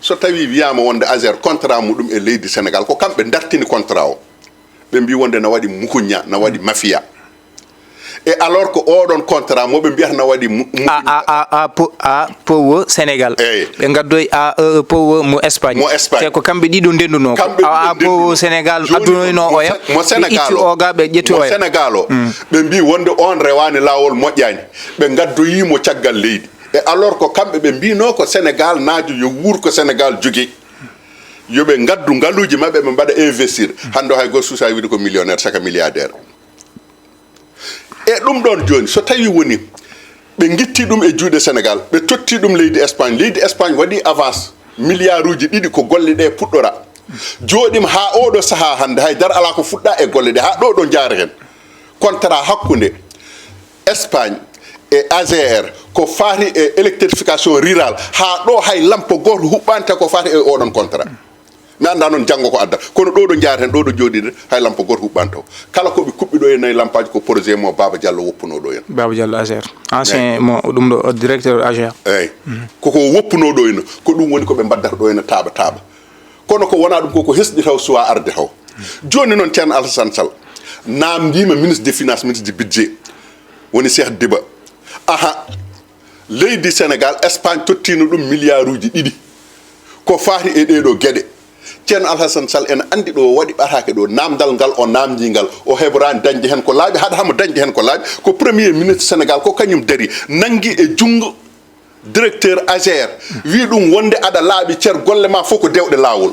Speaker 2: so tawi wiyama wonde AGER contrat muɗum e leydi Sénégal ko kamɓe dartini contrat o ɓe mbi wonde na waɗi mukuña na waɗi mafia et alors que oɗon contrat moɓe mbiyata na waɗi
Speaker 1: POE Sénégal ɓe gaddoy POE mo Espagne te ko kamɓe ɗiɗo ndenduno POE Sénégal addunoyno oya
Speaker 2: mo Sénégal
Speaker 1: oga ɓe ƴetti oya
Speaker 2: Sénégal o ɓe mbi wonde on rewani lawol moƴƴani ɓe gaddoyimo caggal leydi et alors ko kamɓe ɓe mbino ko Sénégal naajo yo wuur ko Sénégal jogui yoɓe gaddu ngaluji mabɓe ɓe mbaɗa investir hande o hay goto suusa wiide ko millionnaire saka milliardaire e ɗum ɗon joni so tawi woni ɓe gitti ɗum e juuɗe Sénégal ɓe totti ɗum leydi Espagne waɗi avance milliard uji 2 ko golle ɗe puɗɗora jooɗima ha oɗo saaha hande haydara ala ko fuɗɗa e golle ɗe ha ɗo ɗo jaara hen contrat hakkude Espagne e AGR ko faati e électrification rurale ha ɗo hay lampo goto huɓɓante ko faati e oɗon contrat mi anda noon janggo ko adda kono ɗo ɗo jaara hen ɗo ɗo jooɗide hay lampo goto huɓɓanto kala koɓe kuɓɓi ɗo e nayi lampaji ko projet mo Baba Diallo woppuno ɗo en
Speaker 1: Baba Diallo AGR ancien mo ɗum ɗo directeur AGR
Speaker 2: eyyi koko woppuno ɗo ene ko ɗum woni koɓe mbaddata ɗo ene taaɓa kono ko wona ɗum koko hesɗi taw suwa arde taw joni noon ceerno Alassane Sall namdima ministre des finances ministre du budget woni Cheikh Diba leydi Sénégal Espagne tottino ɗum milliard uji 2 ko faati e ɗeɗo gueɗe ceerno Alassane Sall ene andi ɗo waɗi ɓatake ɗo namdal ngal o namdi ngal o heɓrani dañde hen ko laaɓi haɗa hamo dañde hen ko laaɓi ko premier ministre Sénégal ko kañum daari nangui e junggo directeur AGR wi ɗum wonde aɗa laaɓi ceer golle ma fof ko dewɗe lawol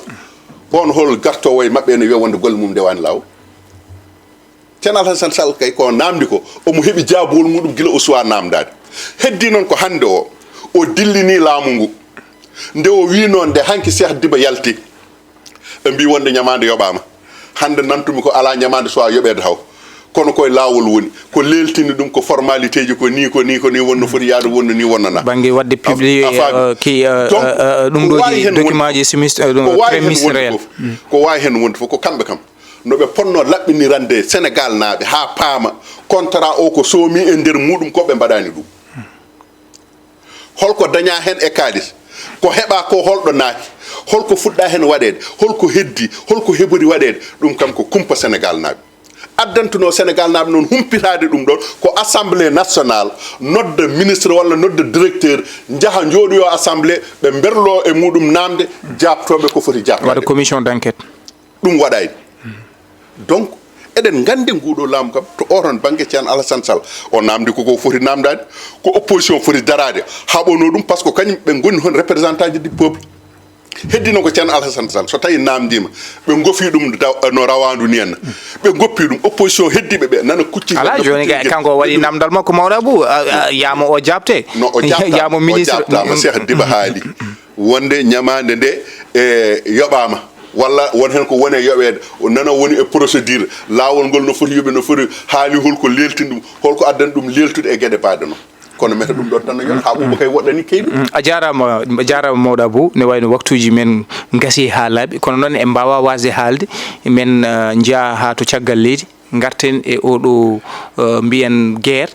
Speaker 2: on hol gartowo e mabɓe ne wiya wonde golle mum dewani lawol ceerno Alassane Sall kay ko namdi ko omo heeɓi jaabowol muɗum guila o suwa namdade heddi noon ko hande o dillini laamu ngu nde o wi noon nde hanki Cheikh Diba yalti ɓe mbi wonde ñamande yoɓama hande nantumi ko ala ñamande suwa yoɓede taw kono koye lawol woni ko leltini ɗum ko formalité ji ko ni wonno foti yaade wonno ni wonnana
Speaker 1: banggue wadde publié ki ɗum ɗoji document ji préministériel
Speaker 2: ko wawi hen wonde fof ko kamɓe kam noɓe ponno laɓɓinirande Sénégal naaɓe ha paama contrat o ko soomi e nder muɗum ko ɓe mbaɗani ɗum holko daña hen e kalis ko heɓa ko holɗo naati holko fuɗɗa hen waɗede holko heddi holko heɓori waɗede ɗum kam ko kumpa Sénégal naaɓe addantuno Sénégal naaɓe noon humpitade ɗum ɗon ko assemblée nationale nodda ministre walla nodda directeur jaaha jooɗoyo assemblée ɓe berlo e muɗum namde jabtoɓe ko foti jabtade
Speaker 1: waɗa commission d' enquête
Speaker 2: ɗum waɗayni donc eɗen gandi nguɗo laamu kam to oton banggue ceerno Alassane Sall o namdi koko foti namdade ko opposition foti darade haɓono ɗum par ce que kañum ɓe goni hon représentant ji du peuple heddino ko ceerno Alassane Sall so tawi namdima ɓe gofi ɗum no rawandu ni henna ɓe goppi ɗum opposition heddiɓe ɓe nana kucci
Speaker 1: ala joni kanko waɗi namdal makko mawɗo Abou yamo o jabte
Speaker 2: no o
Speaker 1: yamo ministre
Speaker 2: jabtama Cheikh Diba haali wonde ñamande nde e yoɓama walla won hen ko wone yoɓede nana woni e procédure lawol ngol no foti yoɓe no foti haali holko leltini ɗum holko addani ɗum leltude e gueɗe baɗe noon kono meta ɗum ɗon tan no yon ha ɓuuɓa kay woɗɗani keyɗi
Speaker 1: a jarama mawɗo Abou ne wayno waktuji men gasi ha laaɓi kono noon en mbawa wasde haalde men jaa ha to caggal leydi garten e oɗo mbiyen guerre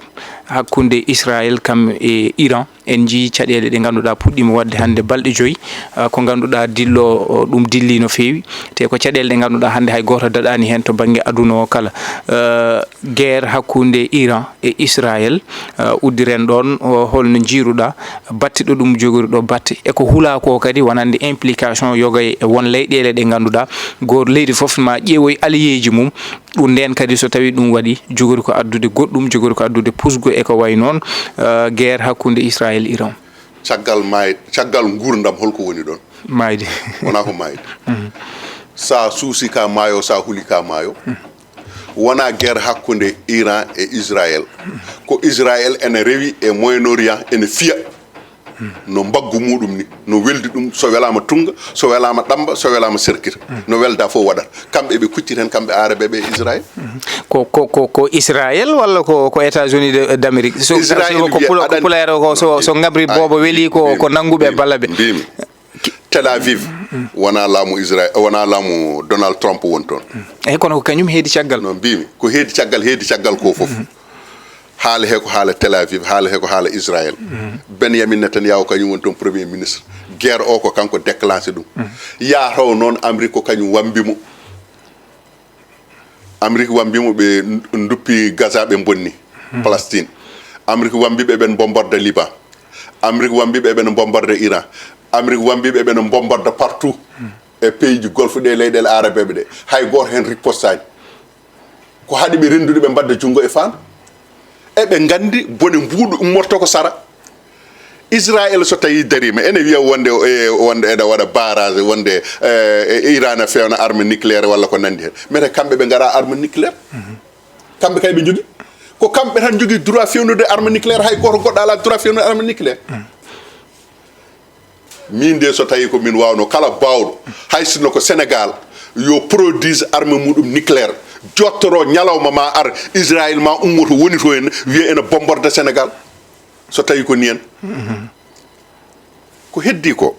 Speaker 1: hakkude Israël kam e Iran en jii caɗele ɗe ganduɗa puɗɗima wadde hande balɗe 5 ko ganduɗa dillo ɗum dilli no fewi te ko caɗele ɗe ganduɗa hande hay goto daɗani hen to banggue aduna o kala guerre hakkude Iran e Israël uddiren ɗon holno jiiruɗa battiɗo ɗum jogoriɗo batte eko huula ko kadi wonande implication yogay e won leyɗele ɗe ganduɗa goto leydi foof ma ƴeewoy allié ji mum ɗum nden kadi so tawi ɗum waɗi jogori ko addude goɗɗum jogori ko addude pusgo eko way noon guerre hakkude Israël Iran
Speaker 2: caggal gurdam holko woni ɗon
Speaker 1: mayde
Speaker 2: wona ko mayde sa suusi ka maayo sa huuli ka maayo wona guerre hakkude Iran e Israël ko Israël ene rewi e Moyen-Orient ene fiya no mbaggu muɗum ni no weldi ɗum so welama tunga so welama ɗamba so welama serkita no welda fof waɗata kamɓe ɓe kuccita hen kamɓe arabe ɓe Israël
Speaker 1: ko Israël walla ko États-Unis d'Amérique ko populaire ko so gabri bobo weeli ko nanguɓe balla ɓe
Speaker 2: mbimi Tel Aviv wona laamu Israël wona laamu Donald Trump woni toon
Speaker 1: eyyi kono ko kañum heedi caggal
Speaker 2: no mbimi ko heedi caggal ko foof haala he ko haala Tel Aviv haala he ko haala Israël Benjamin Netanyahu kañum woni toon premier ministre guerre o ko kanko déclenché ɗum yataw noon Amérique ko kañum wambimo Amérique wambimo ɓe duppi Gaza ɓe bonni Palestine Amérique wambiɓe ɓen bombarde Liban Amérique wambiɓe ɓen bombarde Iran Amérique wambiɓe ɓen bombarde partout e pays ji golfe ɗe leyɗele arabe ɓe ɗe hay goto hen rippostani ko haɗi ɓe rendude ɓe mbadda junggo e fan eɓe gandi bone mbuuɗu ummorto ko sara Israël so tawi darima ene wiya wonde ene waɗa barrage wonde Iran a fewna arme nucléaire walla ko nandi hen mais kamɓe ɓe gara arme nucléaire kamɓe kay ɓe jogui ko kamɓe tan jogui droit fewnude arme nucléaire hay goto goɗɗo ala droit fewnude arme nucléaire min de so tawi ko min wawno kala bawɗo hay sinno ko Sénégal yo produise arme muɗum nucléaire jottoro ñalawma ma ar Israël ma ummoto woni to en wiya ene bomborde Sénégal so tawi ko ni en ko heddi ko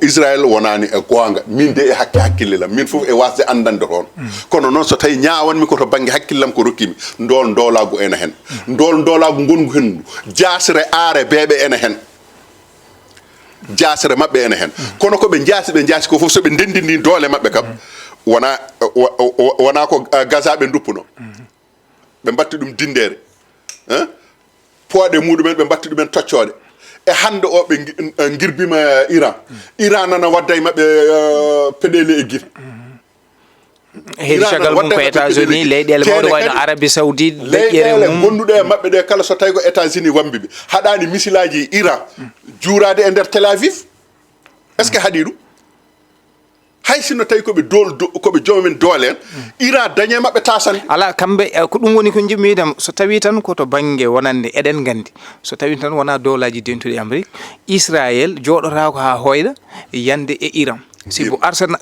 Speaker 2: Israël wonani e gonga min de e hakkille lam min fof e wasde andande toon kono noon so tawi ñawanmi ko to banggue hakkillam ko rokkimi ndol ndolagu ene hen ndol ndolagu gongu hen jasre aare beɓe ene hen jasre mabɓe ene hen kono koɓe jaasi ko fof soɓe ndendini doole mabɓe kam wona ko Gaza ɓe duppuno ɓe batti ɗum dindere pooɗe muɗumen ɓe batti ɗumen toccode e hande o ɓe girbima Iran nana wadda e mabɓe peɗele e guite
Speaker 1: heedi caggal mum ko États-Unis leyɗele mawɗe wayno Arabie Saoudite
Speaker 2: leyɗele gonnuɗe e mabɓe ɗe kala so tawi ko États-Unis wambiɓe haɗani misilaji Iran juurade e nder Tel Aviv est ce que haaɗi ɗum hay sinno tawi koɓe joomumen doole en Iran dañe mabɓe tasande
Speaker 1: ala kamɓe ko ɗum woni ko jimmi widam so tawi tan koto banggue wonande eɗen gandi so tawi tan wona dowlaji dentuɗi Amérique Israël joɗota ko ha hoyɗa yande e Iran sibo arsenal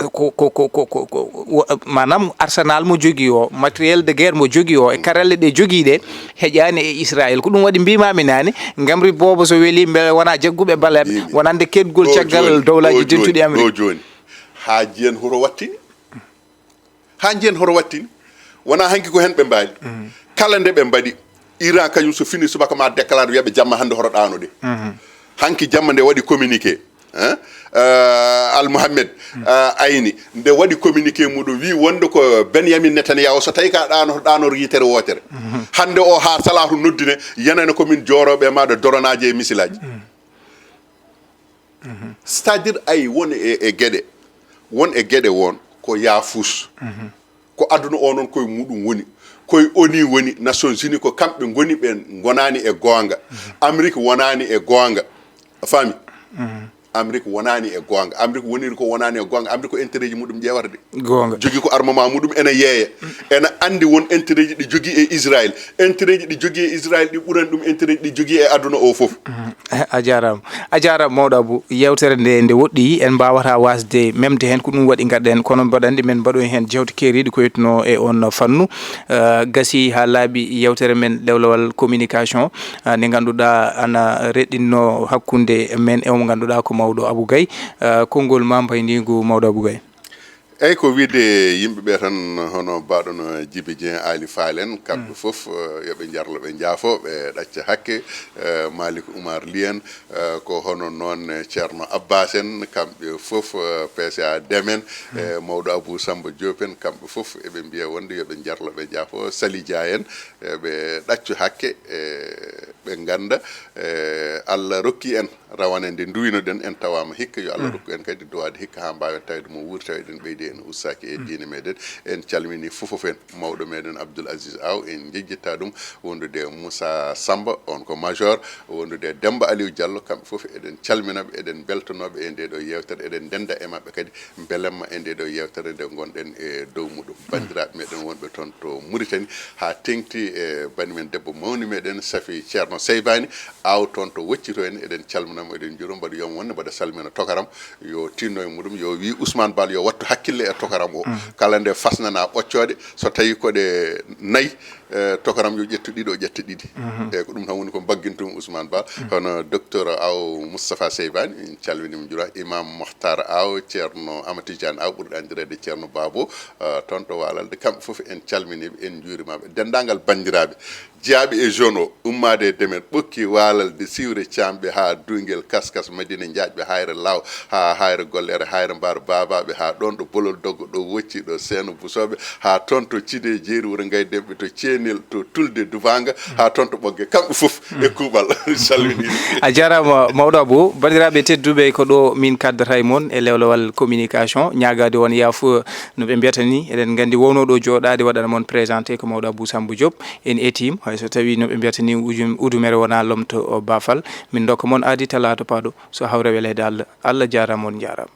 Speaker 1: manam arsenal mo jogui o matériel de guerre mo jogui o e karelle ɗe joguiɗe heƴani e Israël ko ɗum waɗi mbimami nane gamri bobo so weeli beele wona jagguɓe baleɓe wonande keddgol caggal dowlaji dentuɗi Amérique
Speaker 2: joni ha jiyen horo wattini wona hanki ko hen ɓe mbaali kala nde ɓe mbaɗi Iran kañum so fini subaka ma déclare wiyaɓe jamma hande horo ɗanude hanki jamma nde waɗi communiqué Al Mohammed ayni nde waɗi communiqué muɗum wi wonde ko Benyamin Netanyahu so tawi ka ɗanor yitere wotere hande o ha salatu noddine yenane komin joroɓe maɗa doronaji e misilaji c'est à dire ay won e gueɗe won ko yaafus ko aduna o noon koye muɗum woni koye ONU woni Nations Unies ko kamɓe goni ɓe gonani e gonga Amérique wonani e gonga fami Amérique wonani e gonga Amérique woniri ko wonani e gonga Amérique ko intérêt ji muɗum ƴewata de
Speaker 1: gonga
Speaker 2: jogui ko armement muɗum ene yeeya ene andi won intérêt ji ɗi jogui e Israël intérêt ji ɗi jogui e Israël ɗi ɓurani ɗum intérêt ji ɗi jogui e aduna o foof
Speaker 1: a jarama mawɗo Abou yewtere nde woɗɗi en mbawata wasde memde hen ko ɗum waɗi gadden kono mbaɗandi men mbaɗo hen jewte keeriɗe ko yettuno e on fannu gasi ha laaɓi yewtere men ɗewlowal communication nde ganduɗa ana reɗɗinno hakkude men e mo ganduɗa ko mawɗo Abou Gaye konngol ma mbaydigu mawɗo Abou Gaye
Speaker 2: eyyi ko wiide yimɓeɓe tan hono baɗono Djiby Dieng Ali Falen kamɓe foof yoɓe jarlo ɓe jaafo ɓe ɗacca hakke Malick Oumar Ly en ko hono noon ceerno Abbas en kamɓe foof PCA Demen e mawɗo Abou Samba Diop en kamɓe foof eɓe mbiya wonde yoɓe jarlo ɓe jaafo Sali Dia en ɓe ɗaccu hakke ɓe ganda Allah rokki en rawane nde duwinoɗen en tawama hikka yo Allah rokku en kadi dowade hikka ha mbawen tawde mo wuuri taw eɗen ɓeydi en ustaki e diine meɗen en calmini fofof en mawɗo meɗen Abdoul Aziz Aw en jejjitta ɗum wondude Moussa Samba on ko major wondude Demba Aliou Diallo kamɓe foof eɗen calminaɓe eɗen beltanoɓe e nde ɗo yewtere eɗen denda e mabɓe kadi belemma e nde ɗo yewtere nde gonɗen e dow muɗum bandiraɓe meɗen wonɓe toon to Mauritanie ha tengti e banimen debbo mawni meɗen Safi Ceerno Seybani Aw toon to woccito en eɗen calminamo eɗen juuro mbaɗa yom wonde mbaɗa salmina tokaram yo tinno e muɗum yo wi Ousmane Bal yo wattu hakkille e tokaram o kala nde fasnana ɓoccode so tawi koɗe nayyi tokaram yo ƴettu ɗiɗi o ƴetta ɗiɗi eyyi ko ɗum tan woni ko bagguintum Ousmane Ba hono docteur Aw Moustapha Seybani en calminimo juura imam Mohtar Aw ceerno Amati Diane Aw ɓurɗo andirede ceerno Babo toon to Walalde kamɓe foof en calminiɓe en juurimaɓe dendagal bandiraɓe jeeyaɓe e jeune o ummade e Demen ɓokki Walalde Siwre Thiamɓe ha Duyguel Kaskas Madina Diaƴɓe hayre Law ha hayre Gollere hayre Mbar Babaɓe ha ɗon ɗo Bolol Doggo ɗo Wocci ɗo Seeno Busoɓe ha toon to Thidé Jeeri Wuro Gaydemɓe to Thienel to Tulde Duvanga ha toon to Ɓogge kamɓe foof e kuuɓal salmini
Speaker 1: a jarama mawɗo Abou bandiraɓe tedduɓe ko ɗo min kaddata e moon e lewlowal communication ñagade won yaafo no ɓe mbiyata ni eɗen gandi wownoɗo joɗade waɗana moon présenté ko mawɗo Abou Samba Diop en etim hayso tawi no ɓe mbiyata ni udumere wona lomto bafal min dokka moon aadi talato paɗo so hawre welede Allah jarama on jarama